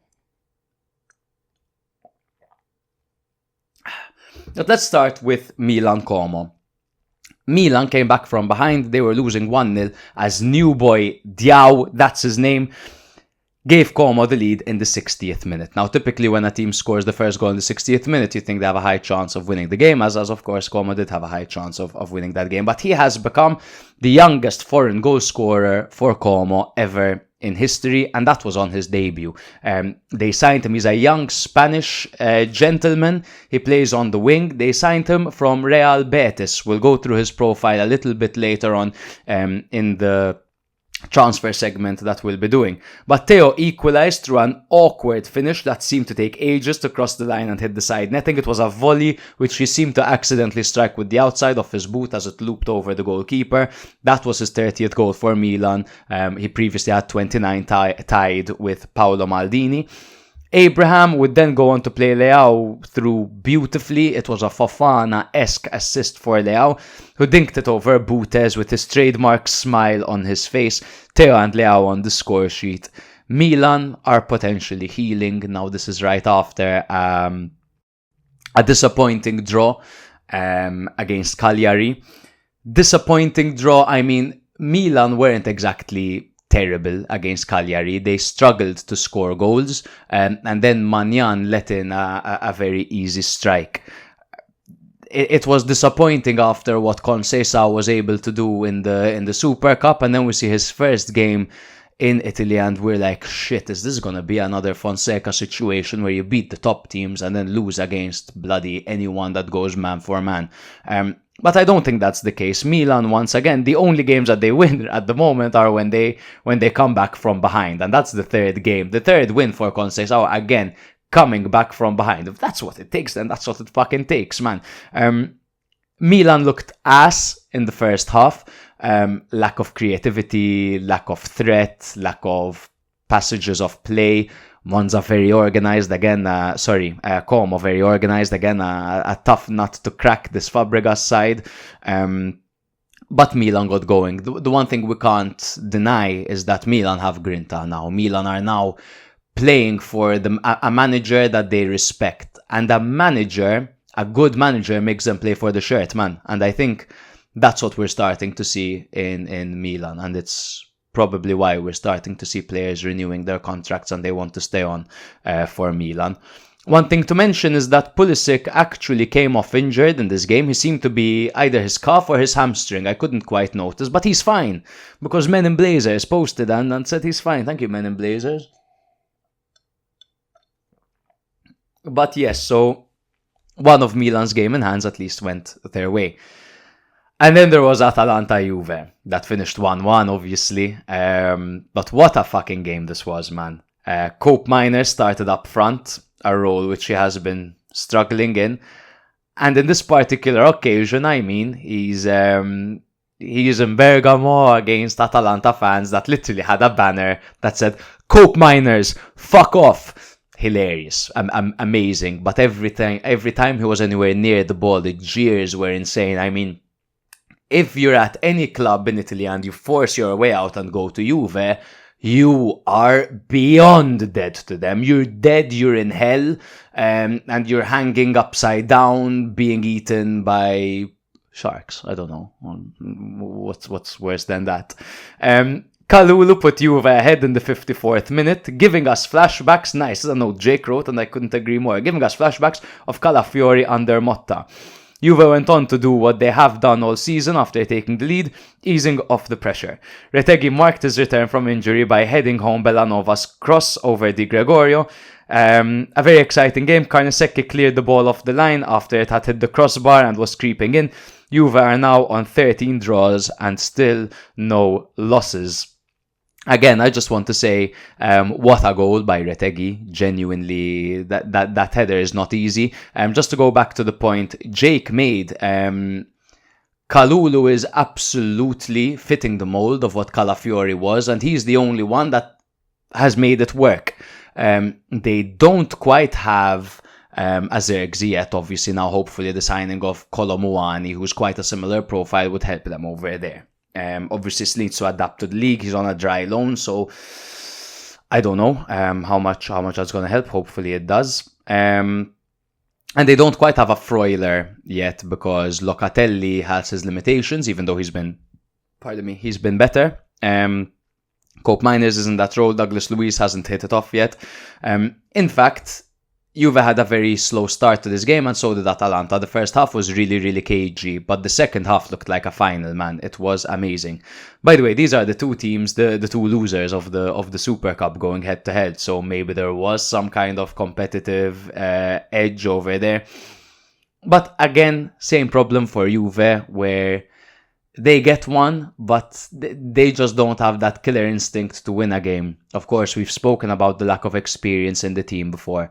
But let's start with Milan-Como. Milan came back from behind. They were losing 1-0 as new boy Diao, that's his name, gave Como the lead in the 60th minute. Now, typically when a team scores the first goal in the 60th minute, you think they have a high chance of winning the game, as of course Como did have a high chance of winning that game. But he has become the youngest foreign goal scorer for Como ever in history, and that was on his debut. They signed him. He's a young Spanish gentleman. He plays on the wing. They signed him from Real Betis. We'll go through his profile a little bit later on in the transfer segment that we'll be doing. But Theo equalized through an awkward finish that seemed to take ages to cross the line and hit the side netting. It was a volley which he seemed to accidentally strike with the outside of his boot as it looped over the goalkeeper. That was his 30th goal for Milan. He previously had 29 tied with Paolo Maldini. Abraham would then go on to play Leao through beautifully. It was a Fofana-esque assist for Leao, who dinked it over Boutez with his trademark smile on his face. Theo and Leao on the score sheet. Milan are potentially healing. Now this is right after a disappointing draw against Cagliari. Disappointing draw, I mean, Milan weren't exactly terrible against Cagliari. They struggled to score goals, and then Magnan let in a very easy strike. It was disappointing after what Conceição was able to do in the Super Cup, and then we see his first game in Italy and we're like, shit, is this gonna be another Fonseca situation where you beat the top teams and then lose against bloody anyone that goes man for man? But I don't think that's the case. Milan, once again, the only games that they win at the moment are when they come back from behind. And that's the third game. The third win for Conceição, again, coming back from behind. If that's what it takes, then that's what it fucking takes, man. Milan looked ass in the first half. Lack of creativity, lack of threat, lack of passages of play. Monza very organized again. Como very organized again. A tough nut to crack, this Fabregas side. But Milan got going. The one thing we can't deny is that Milan have grinta now. Milan are now playing for a manager that they respect. And a good manager makes them play for the shirt, man. And I think that's what we're starting to see in Milan. And it's probably why we're starting to see players renewing their contracts and they want to stay on for Milan. One thing to mention is that Pulisic actually came off injured in this game. He seemed to be either his calf or his hamstring. I couldn't quite notice, but he's fine. Because Men in Blazers posted and said he's fine. Thank you, Men in Blazers. But yes, so one of Milan's game in hands at least went their way. And then there was Atalanta-Juve. That finished 1-1, obviously. But what a fucking game this was, man. Cope Miner started up front, a role which he has been struggling in. And in this particular occasion, I mean, he's in Bergamo against Atalanta fans that literally had a banner that said, Cope Miners, fuck off. Hilarious, amazing. But every time he was anywhere near the ball, the jeers were insane. I mean, if you're at any club in Italy and you force your way out and go to Juve, you are beyond dead to them. You're dead, you're in hell, and you're hanging upside down, being eaten by sharks. I don't know. What's worse than that? Kalulu put Juve ahead in the 54th minute, giving us flashbacks. Nice, I know Jake wrote and I couldn't agree more. Giving us flashbacks of Calafiori under Motta. Juve went on to do what they have done all season after taking the lead, easing off the pressure. Retegui marked his return from injury by heading home Bellanova's cross over Di Gregorio. A very exciting game. Kvaratskhelia cleared the ball off the line after it had hit the crossbar and was creeping in. Juve are now on 13 draws and still no losses. Again, I just want to say, what a goal by Retegui. Genuinely, that header is not easy. Just to go back to the point Jake made, Kalulu is absolutely fitting the mould of what Calafiori was, and he's the only one that has made it work. They don't quite have a Zirkzee yet. Obviously, now hopefully the signing of Kolo Muani, who's quite a similar profile, would help them over there. Obviously, still needs to adapt to the league. He's on a dry loan, so I don't know how much that's going to help. Hopefully, it does. And they don't quite have a Freuler yet because Locatelli has his limitations, even though he's been better. Cope Miners is in that role. Douglas Luiz hasn't hit it off yet. In fact, Juve had a very slow start to this game, and so did Atalanta. The first half was really, really cagey, but the second half looked like a final, man. It was amazing. By the way, these are the two teams, the two losers of the Super Cup going head to head, so maybe there was some kind of competitive edge over there. But again, same problem for Juve, where they get one, but they just don't have that killer instinct to win a game. Of course, we've spoken about the lack of experience in the team before.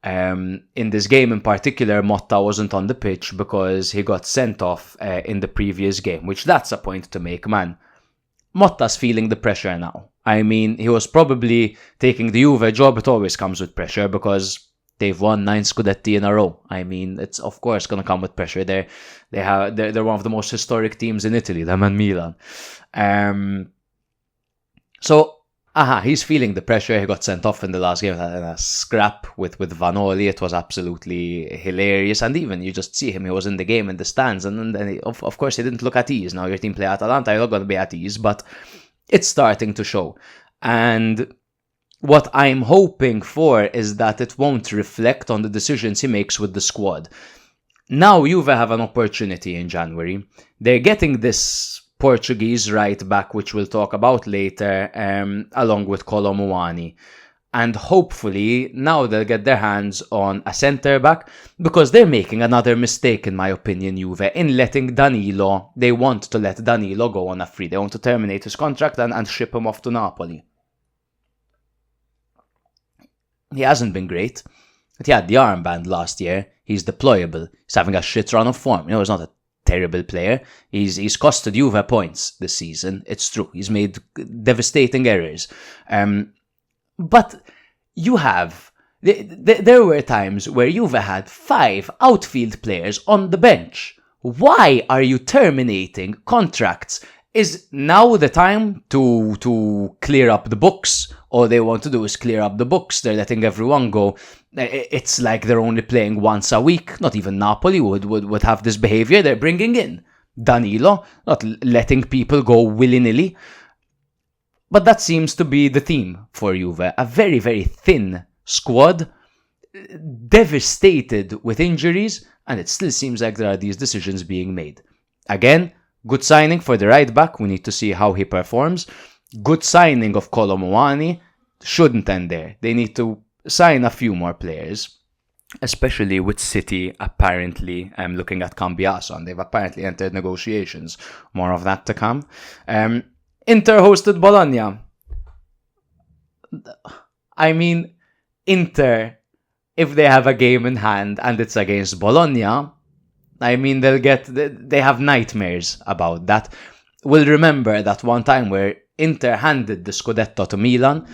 In this game in particular, Motta wasn't on the pitch because he got sent off in the previous game, which that's a point to make, man. Motta's feeling the pressure now. I mean, he was probably taking the Juve job. It always comes with pressure because they've won 9 Scudetti in a row. I mean, it's of course going to come with pressure. They're one of the most historic teams in Italy, them and Milan. He's feeling the pressure. He got sent off in the last game in a scrap with Vanoli. It was absolutely hilarious. And even you just see him, he was in the game in the stands. And then, of course, he didn't look at ease. Now your team play Atalanta, you're not going to be at ease. But it's starting to show. And what I'm hoping for is that it won't reflect on the decisions he makes with the squad. Now Juve have an opportunity in January. They're getting this Portuguese right back, which we'll talk about later, along with Kolo Muani. And hopefully now they'll get their hands on a centre back, because they're making another mistake, in my opinion, Juve, in letting Danilo. They want to let Danilo go on a free. They want to terminate his contract and ship him off to Napoli. He hasn't been great. But he had the armband last year. He's deployable. He's having a shit run of form. He's not a terrible player. He's costed Juve points this season. It's true. He's made devastating errors. But you have... There were times where Juve had 5 outfield players on the bench. Why are you terminating contracts? Is now the time to clear up the books? All they want to do is clear up the books. They're letting everyone go. It's like they're only playing once a week. Not even Napoli would have this behavior. They're bringing in Danilo, not letting people go willy-nilly. But that seems to be the theme for Juve. A very, very thin squad, devastated with injuries, and it still seems like there are these decisions being made. Again, good signing for the right back. We need to see how he performs. Good signing of Kolo Muani. Shouldn't end there. They need to sign a few more players, especially with City apparently looking at Cambiaso, and they've apparently entered negotiations. More of that to come. Inter hosted Bologna. I mean, Inter, if they have a game in hand and it's against Bologna, I mean, they have nightmares about that. We'll remember that one time where Inter handed the Scudetto to Milan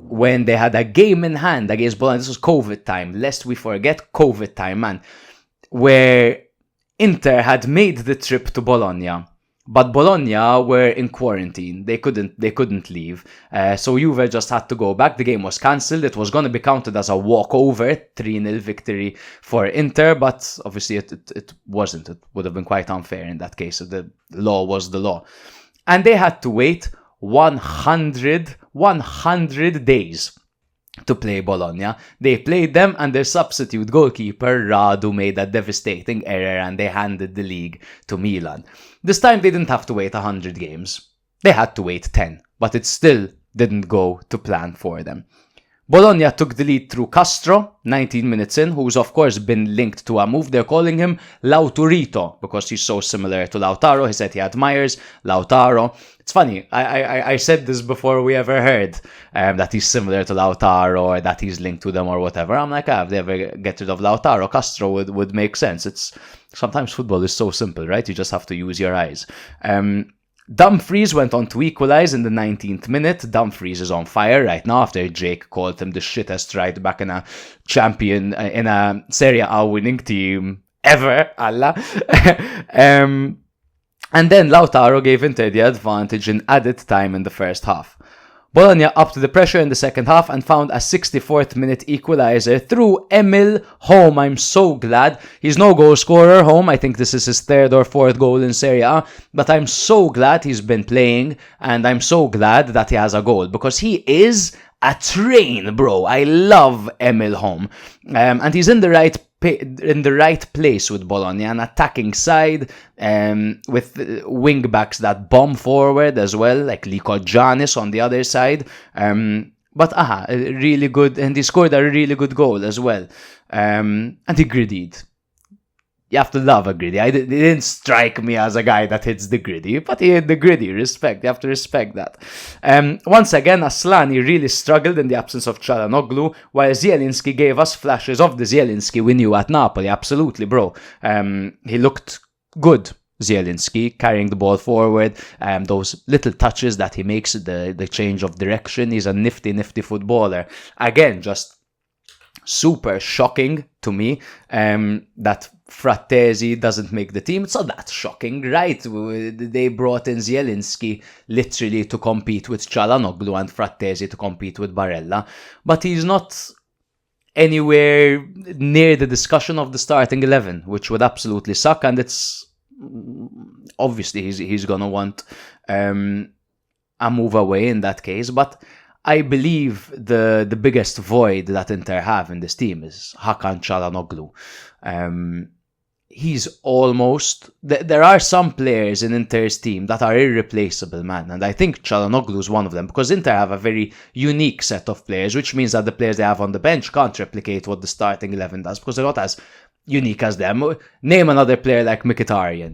when they had a game in hand against Bologna. This was COVID time, lest we forget COVID time, man, where Inter had made the trip to Bologna, but Bologna were in quarantine. They couldn't leave. So Juve just had to go back. The game was cancelled. It was going to be counted as a walkover, 3-0 victory for Inter, but obviously it wasn't. It would have been quite unfair in that case. The law was the law. And they had to wait 100 days to play Bologna. They played them, and their substitute goalkeeper Radu made a devastating error, and they handed the league to Milan. This time they didn't have to wait 100 games. They had to wait 10, but it still didn't go to plan for them. Bologna took the lead through Castro, 19 minutes in, who's of course been linked to a move. They're calling him Lauturito because he's so similar to Lautaro. He said he admires Lautaro. It's funny, I said this before we ever heard that he's similar to Lautaro or that he's linked to them or whatever. I'm like, if they ever get rid of Lautaro, Castro would make sense. Sometimes football is so simple, right? You just have to use your eyes. Dumfries went on to equalise in the 19th minute. Dumfries is on fire right now after Jake called him the shittest right back in a Serie A winning team ever, Allah. And then Lautaro gave Inter the advantage in added time in the first half. Bologna upped the pressure in the second half and found a 64th minute equaliser through Emil Holm. I'm so glad. He's no goal scorer, Holm. I think this is his third or fourth goal in Serie A. But I'm so glad he's been playing, and I'm so glad that he has a goal, because he is a train, bro. I love Emil Holm. And he's in the right place with Bologna, an attacking side with wing backs that bomb forward as well, like Liko Giannis on the other side. But really good, and he scored a really good goal as well. And he griddied. You have to love a griddy. He didn't strike me as a guy that hits the griddy, but he hit the griddy. Respect. You have to respect that. Once again, Aslani really struggled in the absence of Çalhanoğlu, while Zielinski gave us flashes of the Zielinski we knew at Napoli. Absolutely, bro. He looked good, Zielinski, carrying the ball forward. Those little touches that he makes, the change of direction. He's a nifty footballer. Again, just super shocking to me that Frattesi doesn't make the team. It's not that shocking, right? They brought in Zielinski literally to compete with Çalhanoğlu and Frattesi to compete with Barella, but he's not anywhere near the discussion of the starting 11, which would absolutely suck. And it's obviously he's gonna want a move away in that case, but I believe the biggest void that Inter have in this team is Hakan Çalhanoğlu. He's almost... There are some players in Inter's team that are irreplaceable, man. And I think Çalhanoğlu is one of them, because Inter have a very unique set of players, which means that the players they have on the bench can't replicate what the starting 11 does, because they're not as unique as them. Name another player like Mkhitaryan,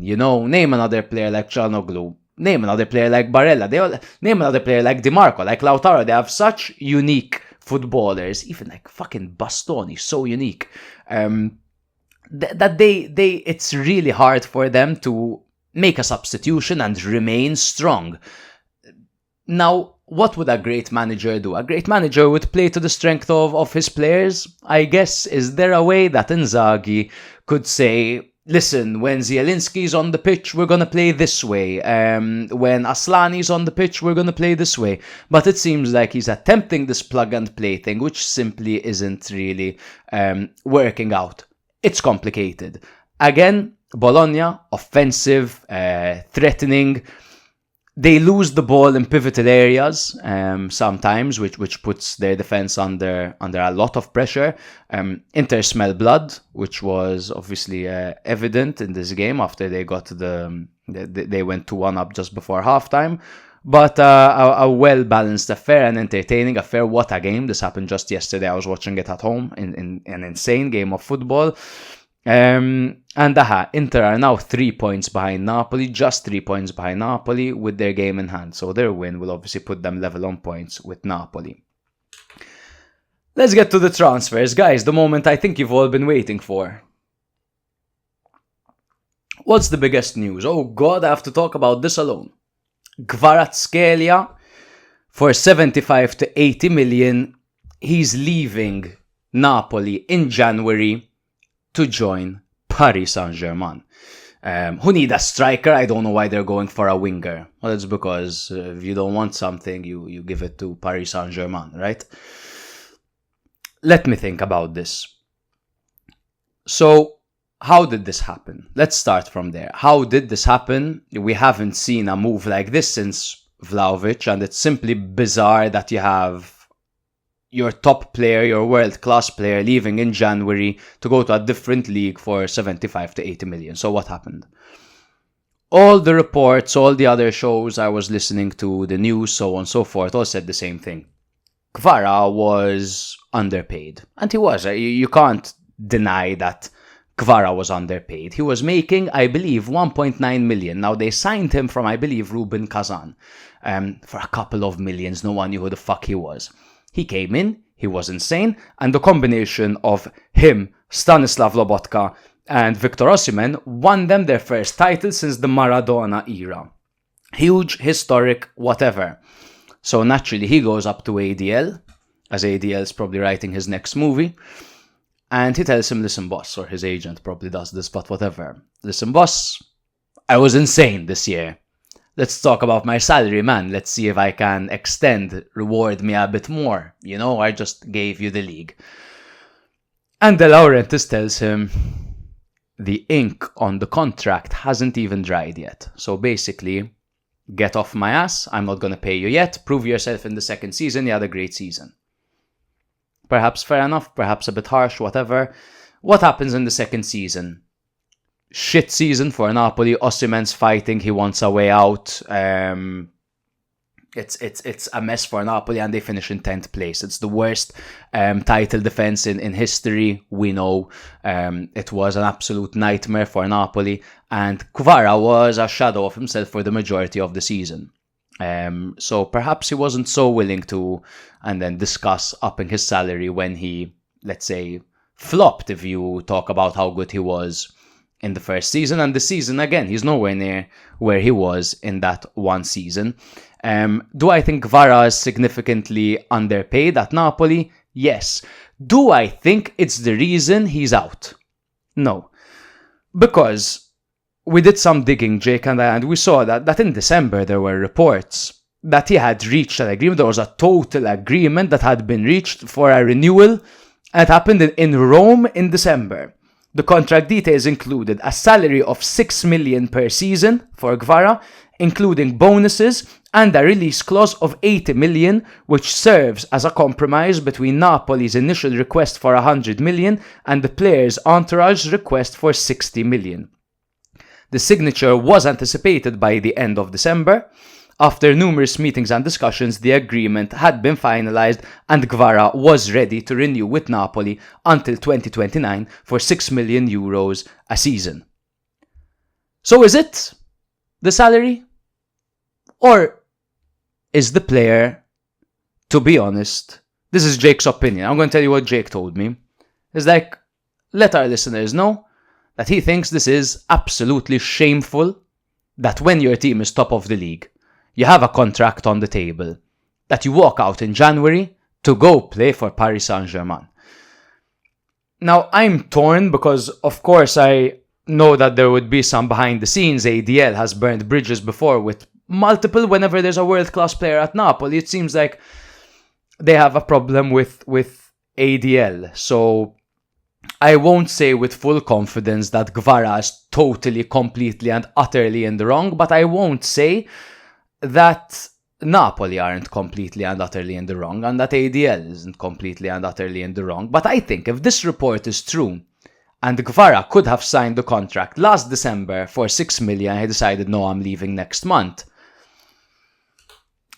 Name another player like Çalhanoğlu. Name another player like Barella. Name another player like Di Marco, like Lautaro. They have such unique footballers. Even like fucking Bastoni, so unique. That it's really hard for them to make a substitution and remain strong. Now, what would a great manager do? A great manager would play to the strength of his players, I guess. Is there a way that Inzaghi could say, listen, when Zielinski's on the pitch, we're going to play this way. When Aslani's on the pitch, we're going to play this way. But it seems like he's attempting this plug-and-play thing, which simply isn't really working out. It's complicated. Again, Bologna, offensive, threatening. They lose the ball in pivotal areas sometimes, which puts their defense under a lot of pressure. Inter smell blood, which was obviously evident in this game after they got they went 2-1 up just before halftime. But a well-balanced affair, an entertaining affair. What a game. This happened just yesterday. I was watching it at home in an insane game of football. And Inter are now 3 points behind Napoli, just 3 points behind Napoli with their game in hand. So their win will obviously put them level on points with Napoli. Let's get to the transfers. Guys, the moment I think you've all been waiting for. What's the biggest news? Oh God, I have to talk about this alone. Kvaratskhelia for 75 to 80 million. He's leaving Napoli in January to join Paris Saint-Germain. Who need a striker? I don't know why they're going for a winger. Well, it's because if you don't want something, you give it to Paris Saint-Germain, right? Let me think about this. So, how did this happen? Let's start from there. How did this happen? We haven't seen a move like this since Vlahovic, and it's simply bizarre that you have your top player, your world-class player, leaving in January to go to a different league for 75 to 80 million. So what happened? All the reports, all the other shows I was listening to, the news, so on and so forth, all said the same thing. Kvara was underpaid. And he was. You can't deny that Kvara was underpaid. He was making, I believe, 1.9 million. Now, they signed him from, I believe, Rubin Kazan for a couple of millions. No one knew who the fuck he was. He came in, he was insane, and the combination of him, Stanislav Lobotka, and Victor Osimhen won them their first title since the Maradona era. Huge, historic, whatever. So naturally, he goes up to ADL, as ADL is probably writing his next movie, and he tells him, listen, boss, or his agent probably does this, but whatever. Listen, boss, I was insane this year. Let's talk about my salary, man. Let's see if I can reward me a bit more. You know, I just gave you the league. And De Laurentiis tells him, the ink on the contract hasn't even dried yet. So basically, get off my ass. I'm not going to pay you yet. Prove yourself in the second season. You had a great season. Perhaps fair enough, perhaps a bit harsh, whatever. What happens in the second season? Shit season for Napoli. Osimhen's fighting. He wants a way out. It's a mess for Napoli, and they finish in 10th place. It's the worst title defense in history. We know it was an absolute nightmare for Napoli, and Kvara was a shadow of himself for the majority of the season. So perhaps he wasn't so willing to and then discuss upping his salary when he, let's say, flopped, if you talk about how good he was in the first season. And the season, again, he's nowhere near where he was in that one season. Do I think Kvara is significantly underpaid at Napoli? Yes. Do I think it's the reason he's out? No. Because we did some digging, Jake and I, and we saw that in December there were reports that he had reached an agreement. There was a total agreement that had been reached for a renewal. It happened in Rome in December. The contract details included a salary of 6 million per season for Kvara, including bonuses, and a release clause of 80 million, which serves as a compromise between Napoli's initial request for 100 million and the player's entourage's request for 60 million. The signature was anticipated by the end of December. After numerous meetings and discussions, the agreement had been finalized and Kvara was ready to renew with Napoli until 2029 for 6 million euros a season. So is it the salary? Or is the player, to be honest, this is Jake's opinion. I'm going to tell you what Jake told me. It's like, let our listeners know that he thinks this is absolutely shameful that when your team is top of the league, you have a contract on the table, that you walk out in January to go play for Paris Saint-Germain. Now, I'm torn because, of course, I know that there would be some behind the scenes. ADL has burned bridges before with multiple. Whenever there's a world-class player at Napoli, it seems like they have a problem with ADL. So I won't say with full confidence that Kvara is totally, completely and utterly in the wrong, but I won't say that Napoli aren't completely and utterly in the wrong and that ADL isn't completely and utterly in the wrong. But I think if this report is true and Kvara could have signed the contract last December for 6 million and he decided, no, I'm leaving next month,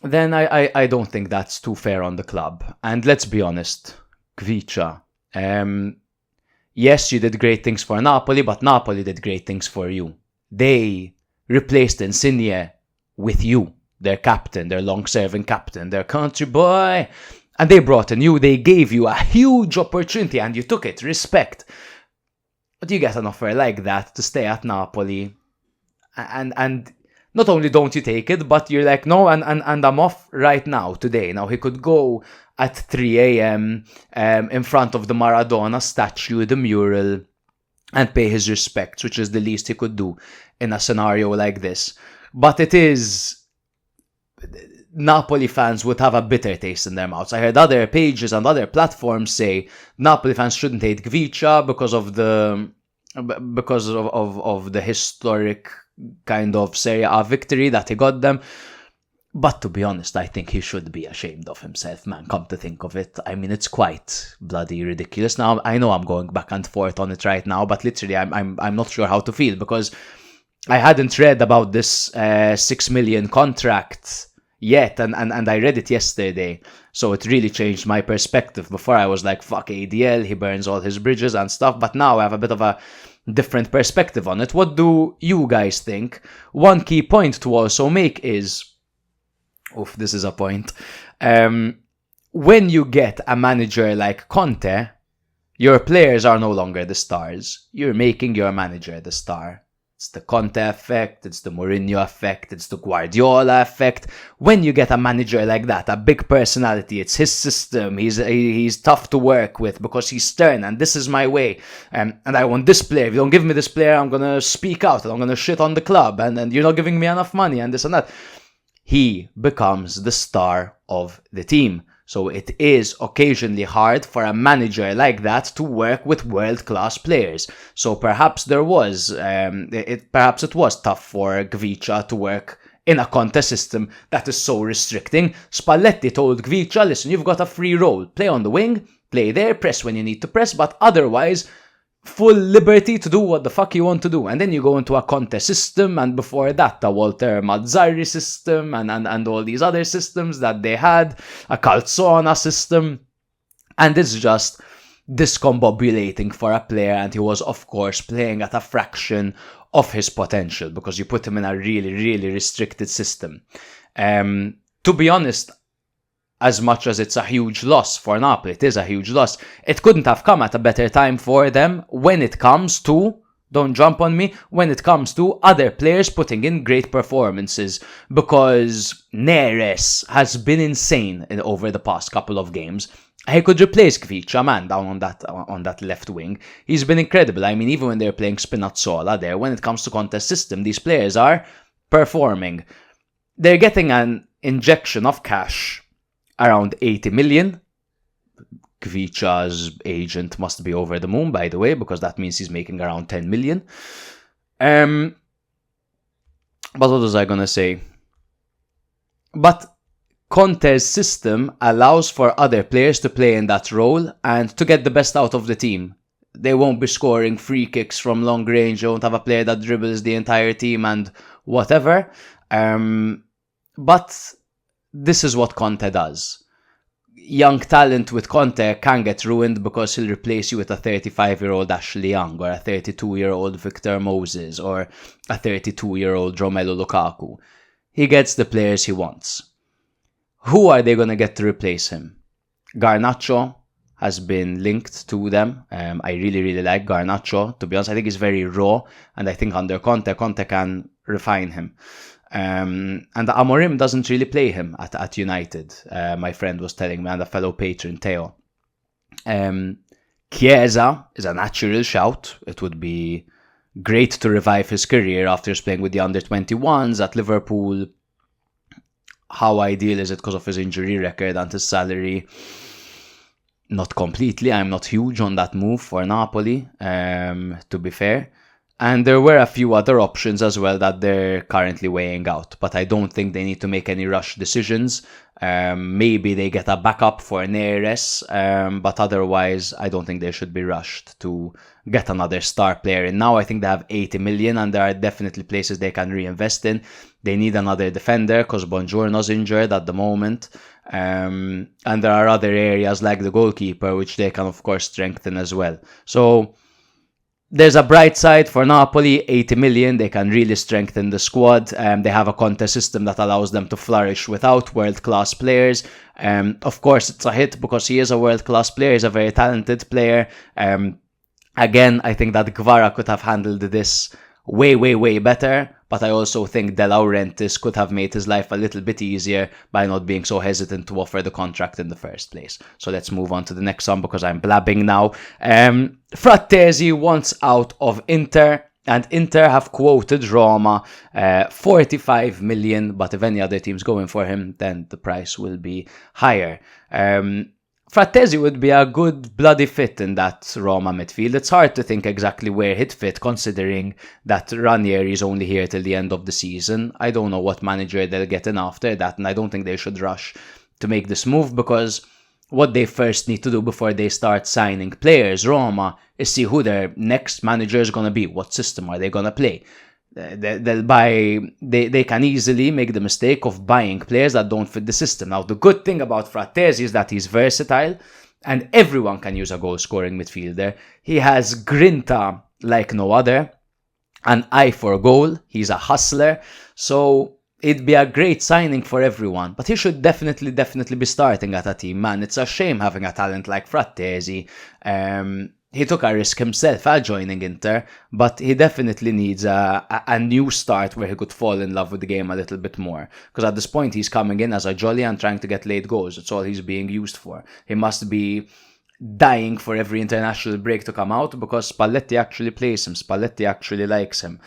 then I don't think that's too fair on the club. And let's be honest, Kvicha, yes, you did great things for Napoli, but Napoli did great things for you. They replaced Insigne with you, their captain, their long-serving captain, their country boy. And they brought in you, they gave you a huge opportunity and you took it, respect. But you get an offer like that to stay at Napoli and not only don't you take it, but you're like, no, and I'm off right now, today. Now, he could go at 3 a.m. In front of the Maradona statue, the mural, and pay his respects, which is the least he could do in a scenario like this. But it is... Napoli fans would have a bitter taste in their mouths. I heard other pages and other platforms say Napoli fans shouldn't hate Kvicha because of the historic kind of Serie A victory that he got them. But to be honest, I think he should be ashamed of himself, man, come to think of it. I mean, it's quite bloody ridiculous. Now, I know I'm going back and forth on it right now, but literally I'm not sure how to feel, because I hadn't read about this 6 million contract yet, and I read it yesterday, so it really changed my perspective. Before I was like, fuck ADL, he burns all his bridges and stuff, but now I have a bit of a different perspective on it. What do you guys think? One key point to also make is, this is a point, when you get a manager like Conte, your players are no longer the stars. You're making your manager the star. It's the Conte effect, it's the Mourinho effect, it's the Guardiola effect. When you get a manager like that, a big personality, it's his system, he's tough to work with because he's stern, and this is my way, and I want this player. If you don't give me this player, I'm going to speak out, and I'm going to shit on the club, and you're not giving me enough money, and this and that. He becomes the star of the team. So it is occasionally hard for a manager like that to work with world-class players. So perhaps it was tough for Kvicha to work in a Conte system that is so restricting. Spalletti told Kvicha, listen, you've got a free role. Play on the wing, play there, press when you need to press, but otherwise, full liberty to do what the fuck you want to do. And then you go into a Conte system, and before that a Walter Mazzarri system, and all these other systems that they had, a Calzona system, and it's just discombobulating for a player. And he was, of course, playing at a fraction of his potential because you put him in a really, really restricted system. To be honest, as much as it's a huge loss for Napoli, it is a huge loss. It couldn't have come at a better time for them when it comes to, don't jump on me, when it comes to other players putting in great performances, because Neres has been insane over the past couple of games. He could replace Kvicha, man, down on that left wing. He's been incredible. I mean, even when they're playing Spinazzola there, when it comes to contest system, these players are performing. They're getting an injection of cash around 80 million. Kvicha's agent must be over the moon, by the way, because that means he's making around 10 million. But what was I gonna say? But Conte's system allows for other players to play in that role and to get the best out of the team. They won't be scoring free kicks from long range. You won't have a player that dribbles the entire team and whatever. But this is what Conte does. Young talent with Conte can get ruined because he'll replace you with a 35-year-old Ashley Young, or a 32-year-old Victor Moses, or a 32-year-old Romelu Lukaku. He gets the players he wants. Who are they going to get to replace him? Garnacho has been linked to them. I really, really like Garnacho. To be honest, I think he's very raw, and I think under Conte can refine him. And Amorim doesn't really play him at United. My friend was telling me, and a fellow patron, Theo. Chiesa is a natural shout. It would be great to revive his career after he's playing with the under-21s at Liverpool. How ideal is it because of his injury record and his salary? Not completely. I'm not huge on that move for Napoli, to be fair. And there were a few other options as well that they're currently weighing out. But I don't think they need to make any rush decisions. Maybe they get a backup for Neres. But otherwise, I don't think they should be rushed to get another star player. And now I think they have 80 million and there are definitely places they can reinvest in. They need another defender because Buongiorno's injured at the moment. And there are other areas like the goalkeeper, which they can, of course, strengthen as well. So there's a bright side for Napoli, 80 million, they can really strengthen the squad. They have a contest system that allows them to flourish without world-class players. Of course, it's a hit because he is a world-class player, he's a very talented player. Again, I think that Kvara could have handled this way, way, way better. But I also think De Laurentiis could have made his life a little bit easier by not being so hesitant to offer the contract in the first place. So let's move on to the next one because I'm blabbing now. Frattesi wants out of Inter, and Inter have quoted Roma 45 million, but if any other team's going for him, then the price will be higher. Frattesi would be a good bloody fit in that Roma midfield. It's hard to think exactly where he'd fit, considering that Ranieri is only here till the end of the season. I don't know what manager they'll get in after that, and I don't think they should rush to make this move, because what they first need to do before they start signing players, Roma, is see who their next manager is going to be. What system are they going to play? They'll buy. They can easily make the mistake of buying players that don't fit the system. Now, the good thing about Frattesi is that he's versatile, and everyone can use a goal-scoring midfielder. He has grinta like no other, an eye for goal. He's a hustler, so it'd be a great signing for everyone. But he should definitely be starting at a team, man. It's a shame having a talent like Frattesi. He took a risk himself at joining Inter, but he definitely needs a new start where he could fall in love with the game a little bit more. Because at this point, he's coming in as a jolly and trying to get late goals. That's all he's being used for. He must be dying for every international break to come out, because Spalletti actually plays him. Spalletti actually likes him.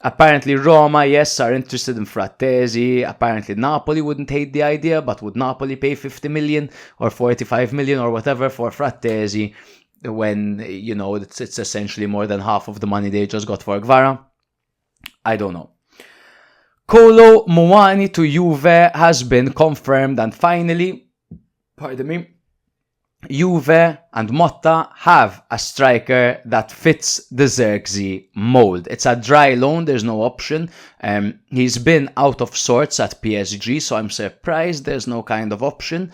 Apparently Roma, yes, are interested in Frattesi. Apparently Napoli wouldn't hate the idea, but would Napoli pay 50 million or 45 million or whatever for Frattesi when, you know, it's essentially more than half of the money they just got for Kvara? I don't know. Kolo Muani to Juve has been confirmed, and finally, pardon me, Juve and Motta have a striker that fits the Zirkzee mould. It's a dry loan, there's no option. He's been out of sorts at PSG, so I'm surprised there's no kind of option.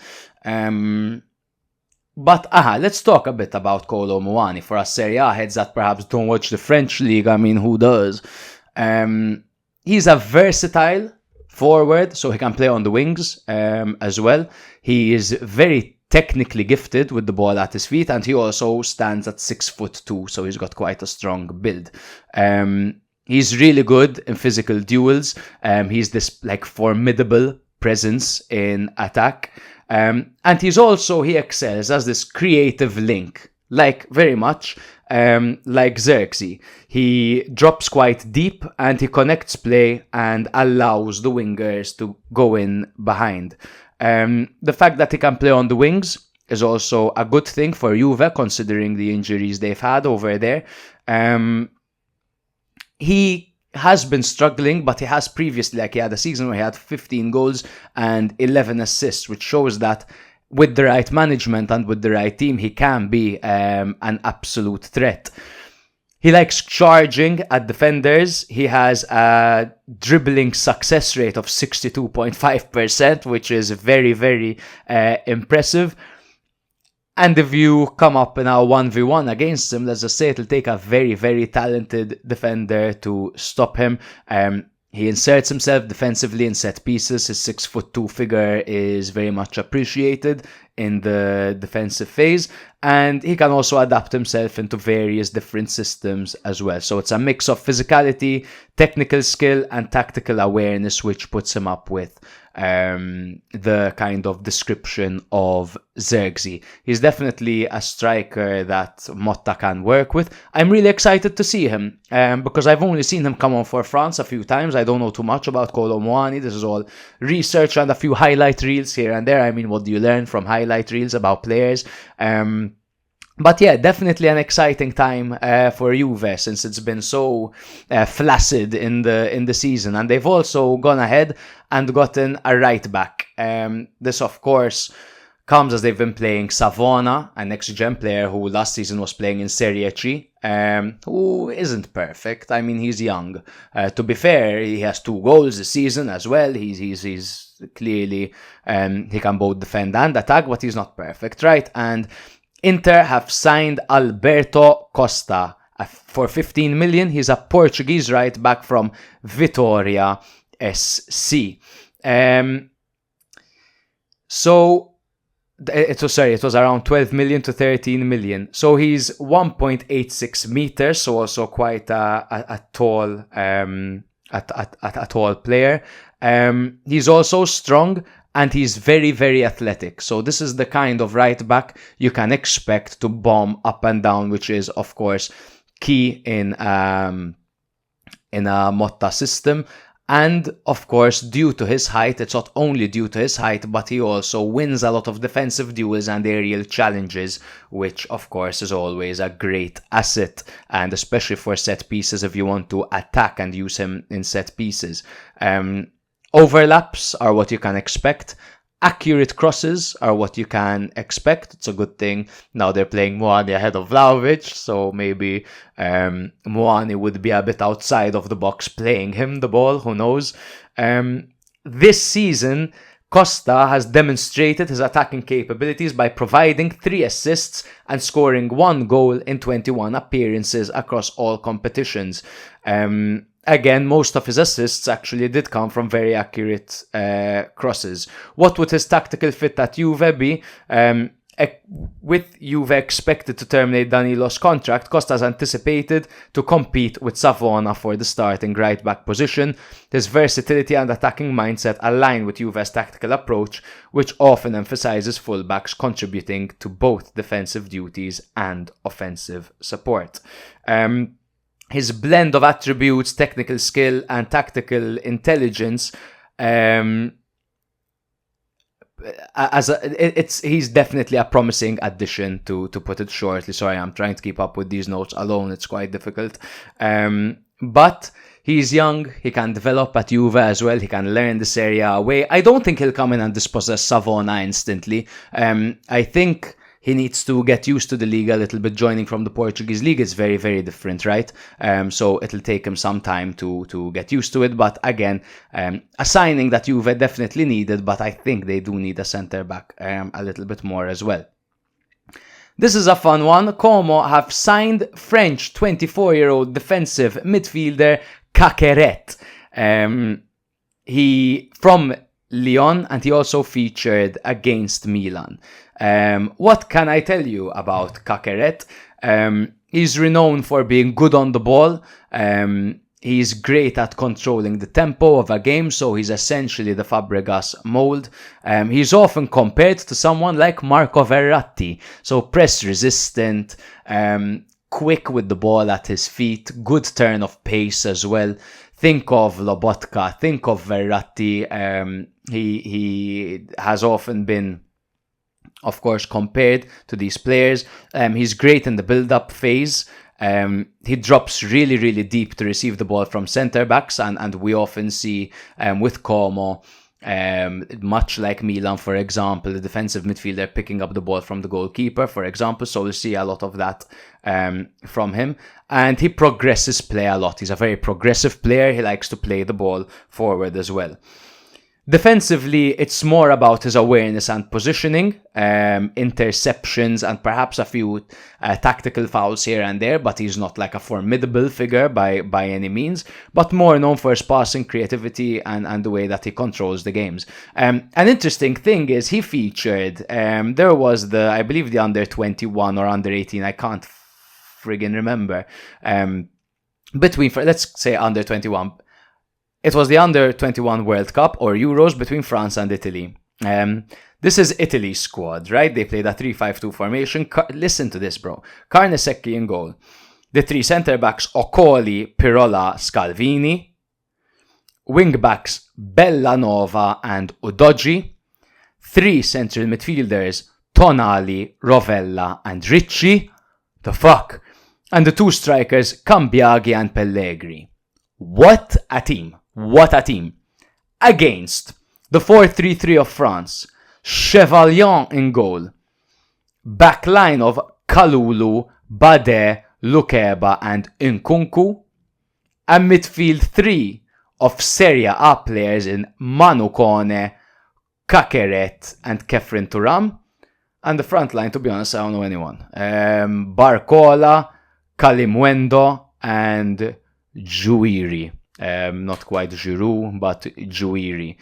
But let's talk a bit about Kolo Muani for us Serie A heads that perhaps don't watch the French league. I mean, who does? He's a versatile forward, so he can play on the wings as well. He is very technically gifted with the ball at his feet, and he also stands at 6'2", so he's got quite a strong build. He's really good in physical duels. He's this like formidable presence in attack, and he excels as this creative link, like very much like Zirkzee. He drops quite deep and he connects play and allows the wingers to go in behind. The fact that he can play on the wings is also a good thing for Juve, considering the injuries they've had over there. He has been struggling, but he has previously, he had a season where he had 15 goals and 11 assists, which shows that with the right management and with the right team, he can be an absolute threat. He likes charging at defenders. He has a dribbling success rate of 62.5%, which is very, very impressive. And if you come up in a 1v1 against him, let's just say it'll take a very, very talented defender to stop him. He inserts himself defensively in set pieces. His 6'2" figure is very much appreciated in the defensive phase, and he can also adapt himself into various different systems as well. So it's a mix of physicality, technical skill, and tactical awareness, which puts him up with the kind of description of Zirkzee. He's definitely a striker that Motta can work with. I'm really excited to see him because I've only seen him come on for France a few times. I don't know too much about Kolo Muani. This is all research and a few highlight reels here and there. I mean, what do you learn from highlight reels about players? But yeah, definitely an exciting time for Juve, since it's been so flaccid in the season, and they've also gone ahead and gotten a right back. This, of course, comes as they've been playing Savona, a next-gen player who last season was playing in Serie A, who isn't perfect. I mean, he's young. To be fair, he has 2 goals this season as well. He's clearly he can both defend and attack, but he's not perfect, right? And Inter have signed Alberto Costa for 15 million. He's a Portuguese right back from Vitória SC. It was around 12 million to 13 million. So he's 1.86 meters, so also quite a tall player. He's also strong, and he's very, very athletic. So this is the kind of right back you can expect to bomb up and down, which is, of course, key in a Motta system. And of course, due to his height, it's not only due to his height, but he also wins a lot of defensive duels and aerial challenges, which of course is always a great asset, and especially for set pieces if you want to attack and use him in set pieces. Overlaps are what you can expect. Accurate crosses are what you can expect. It's a good thing. Now they're playing Muani ahead of Vlahovic, so maybe Muani would be a bit outside of the box playing him the ball, who knows. This season, Costa has demonstrated his attacking capabilities by providing 3 assists and scoring 1 goal in 21 appearances across all competitions. Again, most of his assists actually did come from very accurate crosses. What would his tactical fit at Juve be? With Juve expected to terminate Danilo's contract, Costa's anticipated to compete with Savona for the starting right-back position. His versatility and attacking mindset align with Juve's tactical approach, which often emphasizes fullbacks contributing to both defensive duties and offensive support. His blend of attributes, technical skill, and tactical intelligence, he's definitely a promising addition, to put it shortly. Sorry, I'm trying to keep up with these notes alone. It's quite difficult. But he's young. He can develop at Juve as well. He can learn the Serie A way. I don't think he'll come in and dispossess Savona instantly. I think he needs to get used to the league a little bit. Joining from the Portuguese league is very, very different, right? So it'll take him some time to get used to it. But again, a signing that Juve definitely needed, but I think they do need a centre-back a little bit more as well. This is a fun one. Como have signed French 24-year-old defensive midfielder Caqueret. He from Lyon, and he also featured against Milan. What can I tell you about Caqueret? He's renowned for being good on the ball. He's great at controlling the tempo of a game, so he's essentially the Fabregas mould. He's often compared to someone like Marco Verratti, so press resistant, quick with the ball at his feet, good turn of pace as well. Think of Lobotka, think of Verratti. He has often been, of course, compared to these players. He's great in the build-up phase. He drops really, really deep to receive the ball from centre-backs, and we often see with Como, much like Milan, for example, the defensive midfielder picking up the ball from the goalkeeper, for example. So we'll see a lot of that from him. And he progresses play a lot. He's a very progressive player. He likes to play the ball forward as well. Defensively, it's more about his awareness and positioning, interceptions, and perhaps a few tactical fouls here and there, but he's not like a formidable figure by any means, but more known for his passing creativity and the way that he controls the games. An interesting thing is he featured, there was I believe the under 21 or under 18, I can't friggin' remember, let's say under 21. It was the Under-21 World Cup or Euros between France and Italy. This is Italy's squad, right? They played a 3-5-2 formation. Listen to this, bro. Carnesecchi in goal. The 3 centre-backs, Okoli, Pirola, Scalvini. Wing-backs, Bellanova and Udogi. 3 central midfielders, Tonali, Rovella and Ricci. The fuck? And the 2 strikers, Cambiaghi and Pellegrini. What a team. What a team. Against the 4-3-3 of France, Chevalier in goal. Backline of Kalulu, Bade, Lukeba and Nkunku. A midfield 3 of Serie A players in Manu Kone, Caqueret and Kefren Turam. And the front line, to be honest, I don't know anyone. Barcola, Kalimwendo and Juiri. Not quite Giroud, but Juiri.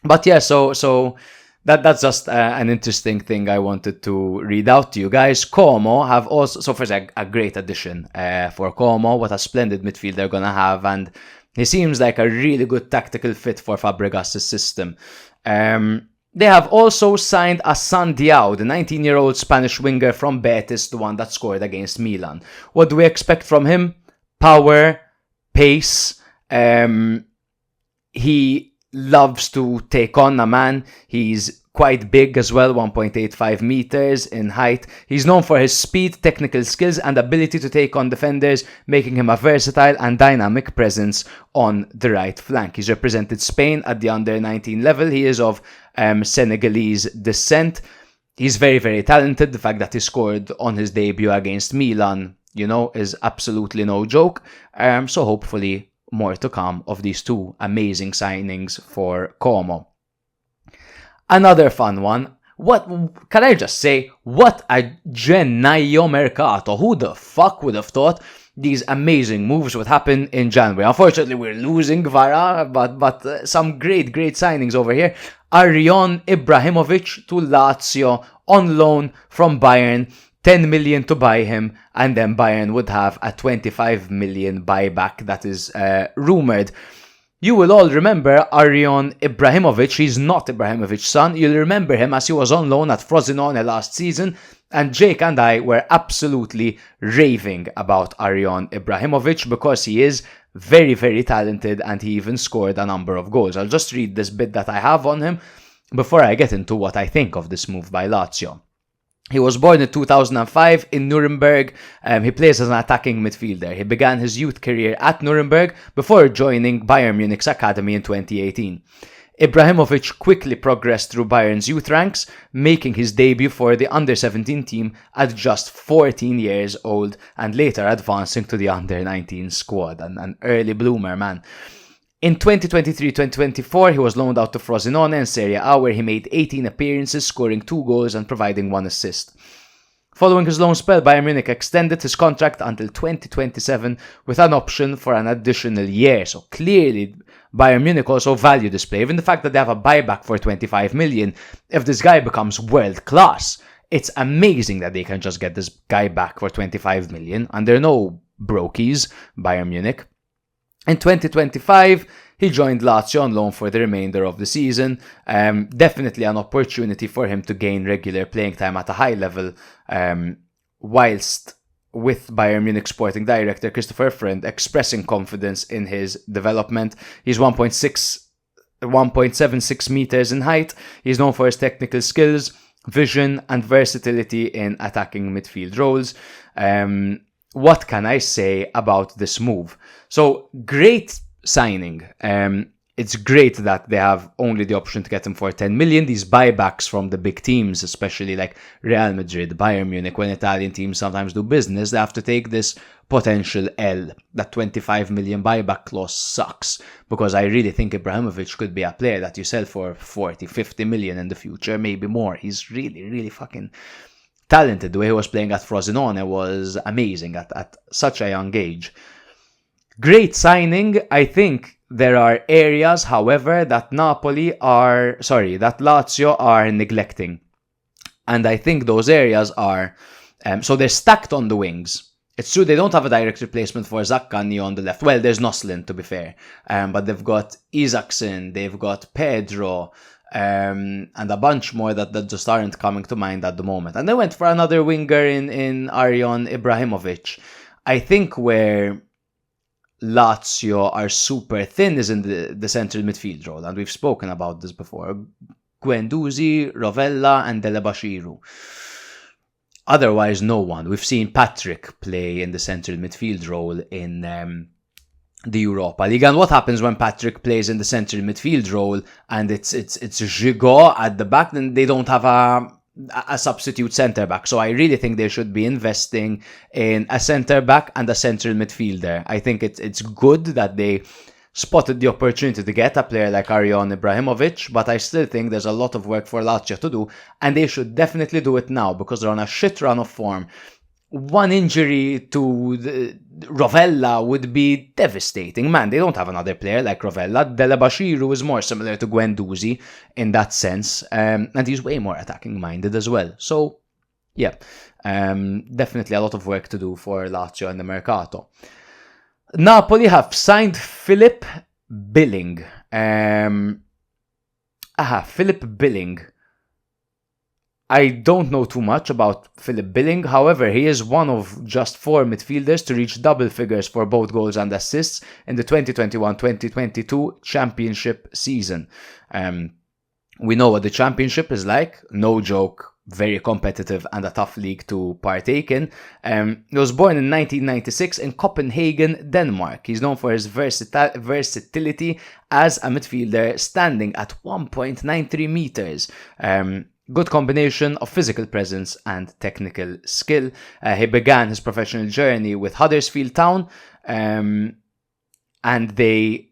But yeah, so that's just an interesting thing I wanted to read out to you guys. Como have also, so first a great addition for Como. What a splendid midfield they're gonna have, and he seems like a really good tactical fit for Fabregas' system. They have also signed Hassan Diao, the 19-year-old Spanish winger from Betis, the one that scored against Milan. What do we expect from him? Power, pace, He loves to take on a man. He's quite big as well, 1.85 meters in height. He's known for his speed, technical skills, and ability to take on defenders, making him a versatile and dynamic presence on the right flank. He's represented Spain at the under-19 level. He is of Senegalese descent. He's very, very talented. The fact that he scored on his debut against Milan, is absolutely no joke. So hopefully more to come of these two amazing signings for Como. Another fun one. What can I just say? What a gennaio mercato. Who the fuck would have thought these amazing moves would happen in January? Unfortunately, we're losing Kvara, but some great signings over here. Arjon Ibrahimovic to Lazio on loan from Bayern. 10 million to buy him, and then Bayern would have a 25 million buyback that is rumored. You will all remember Arjon Ibrahimovic. He's not Ibrahimovic's son. You'll remember him as he was on loan at Frosinone last season, and Jake and I were absolutely raving about Arjon Ibrahimovic because he is very, very talented, and he even scored a number of goals. I'll just read this bit that I have on him before I get into what I think of this move by Lazio. He was born in 2005 in Nuremberg. He plays as an attacking midfielder. He began his youth career at Nuremberg before joining Bayern Munich's academy in 2018. Ibrahimovic quickly progressed through Bayern's youth ranks, making his debut for the under-17 team at just 14 years old and later advancing to the under-19 squad. An early bloomer, man. In 2023-2024, he was loaned out to Frosinone in Serie A, where he made 18 appearances, scoring 2 goals and providing 1 assist. Following his loan spell, Bayern Munich extended his contract until 2027 with an option for an additional year. So clearly, Bayern Munich also value this player. Even the fact that they have a buyback for 25 million, if this guy becomes world class, it's amazing that they can just get this guy back for 25 million. And they're no brokies, Bayern Munich. In 2025, he joined Lazio on loan for the remainder of the season. Definitely an opportunity for him to gain regular playing time at a high level, whilst with Bayern Munich sporting director Christopher Friend expressing confidence in his development. He's 1.76 meters in height. He's known for his technical skills, vision, and versatility in attacking midfield roles. What can I say about this move? So, great signing. It's great that they have only the option to get him for 10 million. These buybacks from the big teams, especially like Real Madrid, Bayern Munich, when Italian teams sometimes do business, they have to take this potential L. That 25 million buyback clause sucks, because I really think Ibrahimovic could be a player that you sell for 40, 50 million in the future, maybe more. He's really, really fucking talented. The way he was playing at Frosinone was amazing at such a young age. Great signing. I think there are areas, however, that Lazio are neglecting. And I think those areas are, so they're stacked on the wings. It's true they don't have a direct replacement for Zaccagni on the left. Well, there's Noslin, to be fair. But they've got Isaacson, they've got Pedro, and a bunch more that just aren't coming to mind at the moment. And they went for another winger in Arjon Ibrahimovic. I think where Lazio are super thin is in the central midfield role, and we've spoken about this before. Guendouzi, Rovella, and Delebashiru. Otherwise, no one. We've seen Patrick play in the central midfield role in the Europa League. And what happens when Patrick plays in the central midfield role and it's Gigot at the back? Then they don't have a substitute centre back. So I really think they should be investing in a centre back and a central midfielder. I think it's good that they spotted the opportunity to get a player like Arjon Ibrahimovic, but I still think there's a lot of work for Lazio to do, and they should definitely do it now because they're on a shit run of form. One injury to Rovella would be devastating. Man, they don't have another player like Rovella. Delebashiru is more similar to Guendouzi in that sense, and he's way more attacking minded as well. So, yeah, definitely a lot of work to do for Lazio in the Mercato. Napoli have signed Philip Billing. Philip Billing. I don't know too much about Philip Billing. However, he is one of just 4 midfielders to reach double figures for both goals and assists in the 2021-2022 championship season. We know what the championship is like. No joke. Very competitive and a tough league to partake in. He was born in 1996 in Copenhagen, Denmark. He's known for his versatility as a midfielder, standing at 1.93 meters. Good combination of physical presence and technical skill. He began his professional journey with Huddersfield Town, and he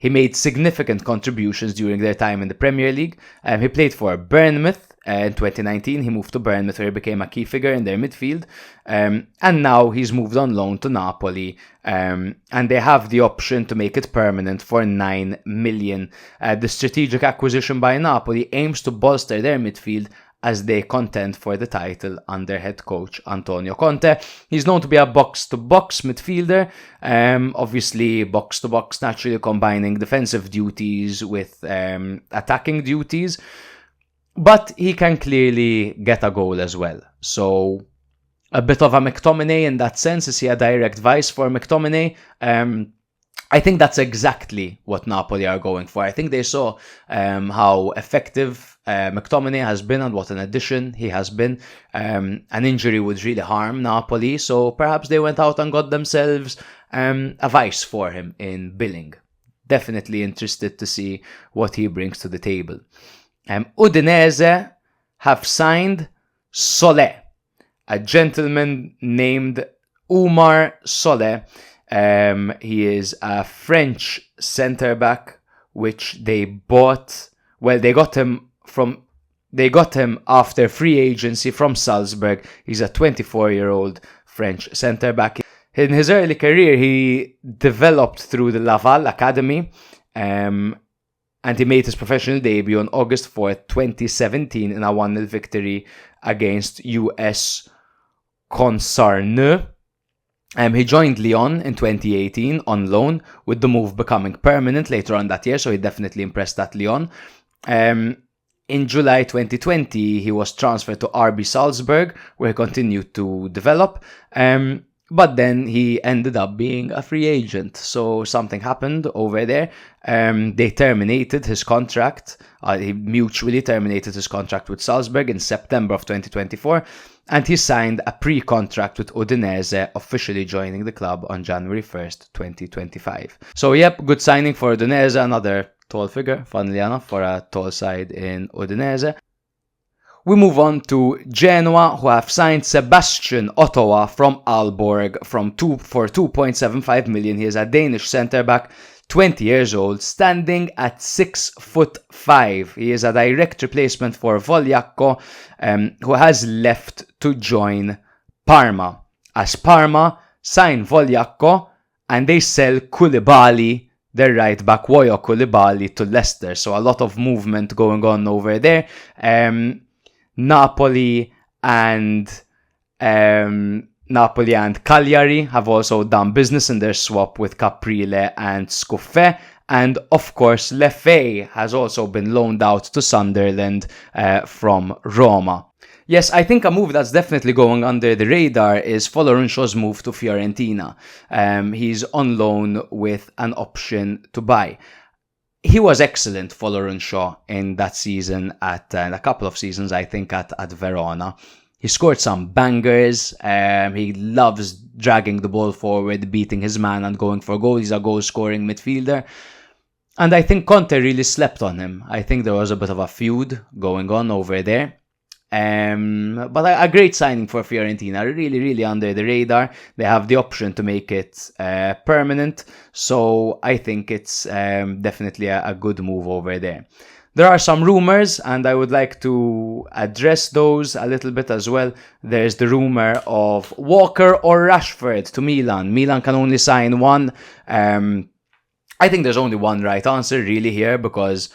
made significant contributions during their time in the Premier League. He played for Bournemouth. In 2019, he moved to Bournemouth, where he became a key figure in their midfield. And now he's moved on loan to Napoli. And they have the option to make it permanent for 9 million. The strategic acquisition by Napoli aims to bolster their midfield as they contend for the title under head coach Antonio Conte. He's known to be a box-to-box midfielder. Obviously, box-to-box, naturally combining defensive duties with attacking duties. But he can clearly get a goal as well. So a bit of a McTominay in that sense. Is he a direct vice for McTominay? I think that's exactly what Napoli are going for. I think they saw how effective McTominay has been and what an addition he has been. An injury would really harm Napoli. So perhaps they went out and got themselves a vice for him in Billing. Definitely interested to see what he brings to the table. Udinese have signed Solé, a gentleman named Oumar Solé. He is a French centre-back, which they bought. Well, they got him after free agency from Salzburg. He's a 24-year-old French centre-back. In his early career, he developed through the Laval Academy. And he made his professional debut on August 4th, 2017 in a 1-0 victory against US Concarneau. He joined Lyon in 2018 on loan, with the move becoming permanent later on that year, so he definitely impressed at Lyon. In July 2020, he was transferred to RB Salzburg, where he continued to develop. But then he ended up being a free agent. So something happened over there. They terminated his contract. He mutually terminated his contract with Salzburg in September of 2024. And he signed a pre-contract with Udinese, officially joining the club on January 1st, 2025. So yep, good signing for Udinese. Another tall figure, funnily enough, for a tall side in Udinese. We move on to Genoa, who have signed Sebastian Ottawa from Aalborg for 2.75 million. He is a Danish centre-back, 20 years old, standing at 6'5". He is a direct replacement for Vogliacco, who has left to join Parma. As Parma sign Vogliacco and they sell Koulibaly, their right back Woyo Koulibaly, to Leicester. So a lot of movement going on over there. Napoli and Cagliari have also done business in their swap with Caprile and Scuffé. And of course, Lefebvre has also been loaned out to Sunderland from Roma. Yes, I think a move that's definitely going under the radar is Folorunsho's move to Fiorentina. He's on loan with an option to buy. He was excellent, Folorunsho, in that season at a couple of seasons, I think, at Verona. He scored some bangers. He loves dragging the ball forward, beating his man and going for goals. He's a goal-scoring midfielder. And I think Conte really slept on him. I think there was a bit of a feud going on over there. But a great signing for Fiorentina, really, really under the radar. They have the option to make it permanent, so I think it's definitely a good move over there. There are some rumors, and I would like to address those a little bit as well. There's the rumor of Walker or Rashford to Milan. Milan can only sign one. I think there's only one right answer really here, because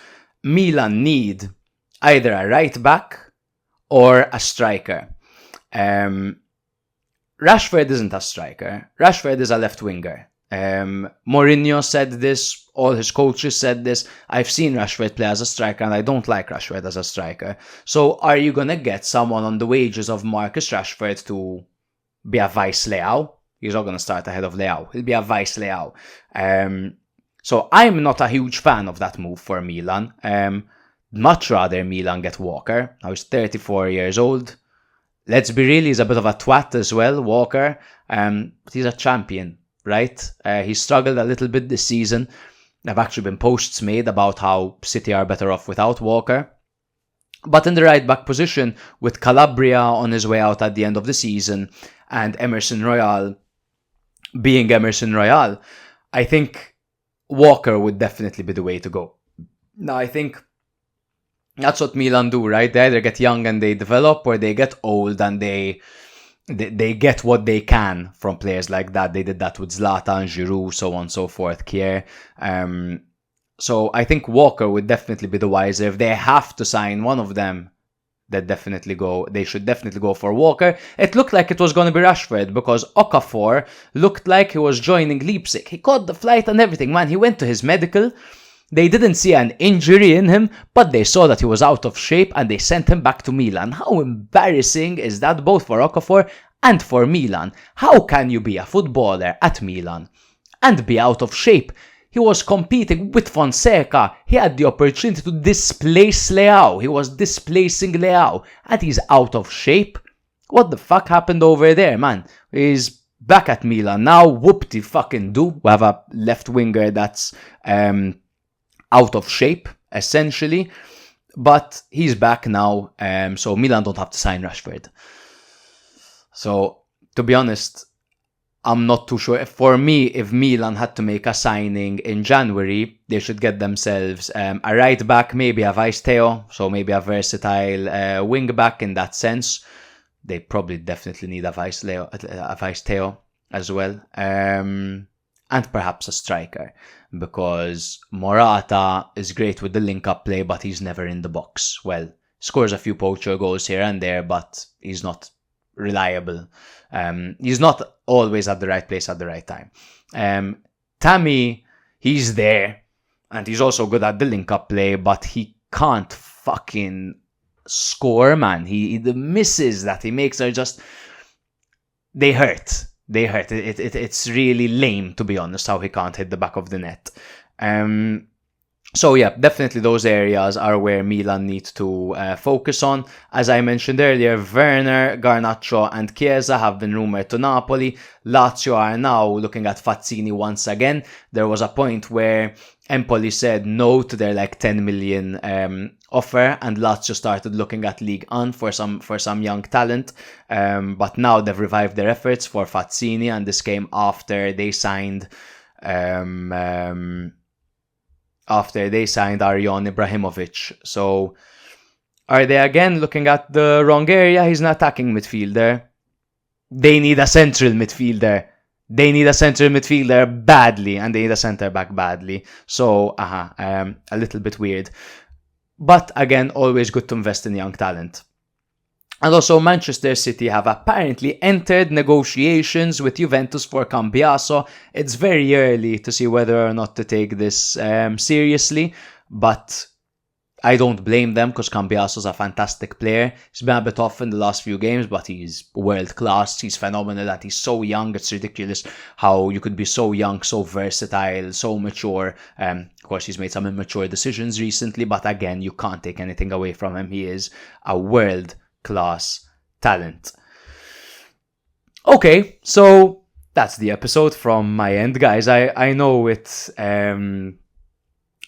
Milan need either a right back or a striker. Rashford isn't a striker. Rashford is a left winger. Mourinho said this, all his coaches said this. I've seen Rashford play as a striker and I don't like Rashford as a striker. So are you going to get someone on the wages of Marcus Rashford to be a vice Leao? He's not going to start ahead of Leao. He'll be a vice Leao. So I'm not a huge fan of that move for Milan. Much rather Milan get Walker. Now he's 34 years old. Let's be real, he's a bit of a twat as well, Walker. But he's a champion, right? He struggled a little bit this season. There have actually been posts made about how City are better off without Walker. But in the right back position, with Calabria on his way out at the end of the season, and Emerson Royal being Emerson Royal, I think Walker would definitely be the way to go. Now, I think that's what Milan do, right? They either get young and they develop, or they get old and they get what they can from players like that. They did that with Zlatan, Giroud, so on and so forth, Kier. So I think Walker would definitely be the wiser. If they have to sign one of them, they should definitely go for Walker. It looked like it was going to be Rashford, because Okafor looked like he was joining Leipzig. He caught the flight and everything, man. He went to his medical. They didn't see an injury in him, but they saw that he was out of shape and they sent him back to Milan. How embarrassing is that, both for Okafor and for Milan? How can you be a footballer at Milan and be out of shape? He was competing with Fonseca. He had the opportunity to displace Leao. He was displacing Leao and he's out of shape. What the fuck happened over there, man? He's back at Milan now. Whoop-de-fucking-do. We have a left winger that's out of shape, essentially, but he's back now, so Milan don't have to sign Rashford. So, to be honest, I'm not too sure. For me, if Milan had to make a signing in January, they should get themselves a right back, maybe a Vice Theo, so maybe a versatile wing back in that sense. They probably definitely need a Vice Theo as well, and perhaps a striker, because Morata is great with the link-up play, but he's never in the box. Well, scores a few poacher goals here and there, but he's not reliable. He's not always at the right place at the right time. Tammy, he's there, and he's also good at the link-up play, but he can't fucking score, man. The misses that he makes are just... They hurt. It's really lame, to be honest, how he can't hit the back of the net. So yeah, definitely those areas are where Milan needs to focus on. As I mentioned earlier, Werner, Garnacho and Chiesa have been rumoured to Napoli. Lazio are now looking at Fazzini once again. There was a point where Empoli said no to their 10 million offer, and Lazio started looking at Ligue 1 for some young talent. But now they've revived their efforts for Fazzini, and this came after they signed Arjon Ibrahimovic. So are they again looking at the wrong area? He's an attacking midfielder. They need a central midfielder. They need a central midfielder badly, and they need a centre back badly. So, a little bit weird. But again, always good to invest in young talent. And also, Manchester City have apparently entered negotiations with Juventus for Cambiaso. It's very early to see whether or not to take this seriously, but I don't blame them, because Cambiaso's a fantastic player. He's been a bit off in the last few games, but he's world class. He's phenomenal, and he's so young. It's ridiculous how you could be so young, so versatile, so mature. Of course, he's made some immature decisions recently, but again, you can't take anything away from him. He is a world class talent. Okay, so that's the episode from my end, guys. I know it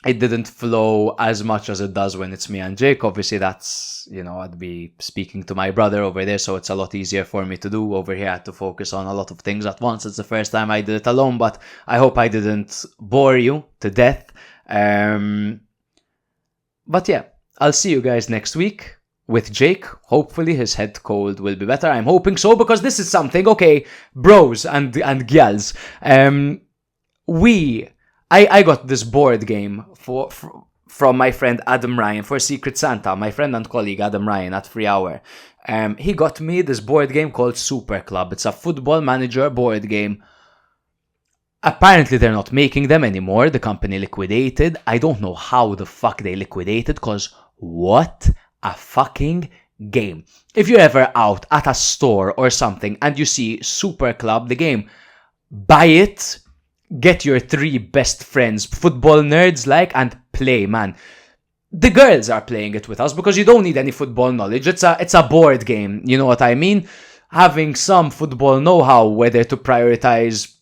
didn't flow as much as it does when it's me and Jake. Obviously, that's, I'd be speaking to my brother over there, so it's a lot easier for me to do. Over here, I had to focus on a lot of things at once. It's the first time I did it alone, but I hope I didn't bore you to death. But yeah, I'll see you guys next week with Jake. Hopefully his head cold will be better. I'm hoping so, because this is something, okay, bros and gyals. I got this board game from my friend Adam Ryan for Secret Santa, my friend and colleague Adam Ryan at Free Hour. He got me this board game called Super Club. It's a football manager board game. Apparently they're not making them anymore. The company liquidated. I don't know how the fuck they liquidated, because what a fucking game. If you're ever out at a store or something and you see Super Club, the game, buy it, get your 3 best friends, football nerds like, and play, man. The girls are playing it with us because you don't need any football knowledge. It's a board game, you know what I mean? Having some football know-how, whether to prioritize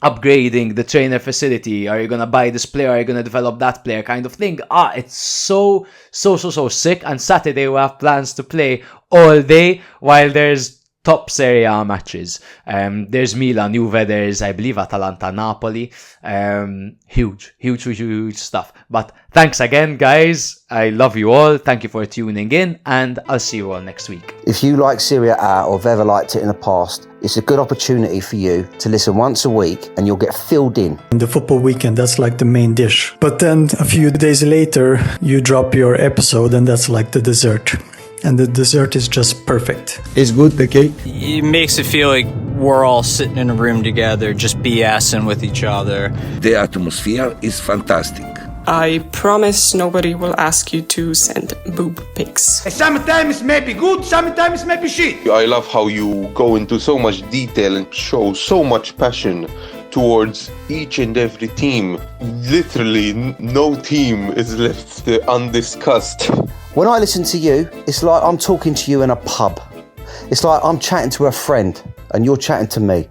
upgrading the trainer facility, are you gonna buy this player, are you gonna develop that player, kind of thing. It's so sick. And Saturday we have plans to play all day while there's top Serie A matches. There's Milan, Juve, there's, I believe, Atalanta, Napoli. Huge stuff. But thanks again, guys. I love you all. Thank you for tuning in, and I'll see you all next week. If you like Serie A or have ever liked it in the past, it's a good opportunity for you to listen once a week and you'll get filled in. The football weekend, that's like the main dish. But then a few days later, you drop your episode and that's like the dessert. And the dessert is just perfect. It's good, the cake. It makes it feel like we're all sitting in a room together, just BSing with each other. The atmosphere is fantastic. I promise nobody will ask you to send boob pics. Sometimes maybe good, sometimes maybe shit. I love how you go into so much detail and show so much passion towards each and every team. Literally, no team is left undiscussed. When I listen to you, it's like I'm talking to you in a pub. It's like I'm chatting to a friend and you're chatting to me.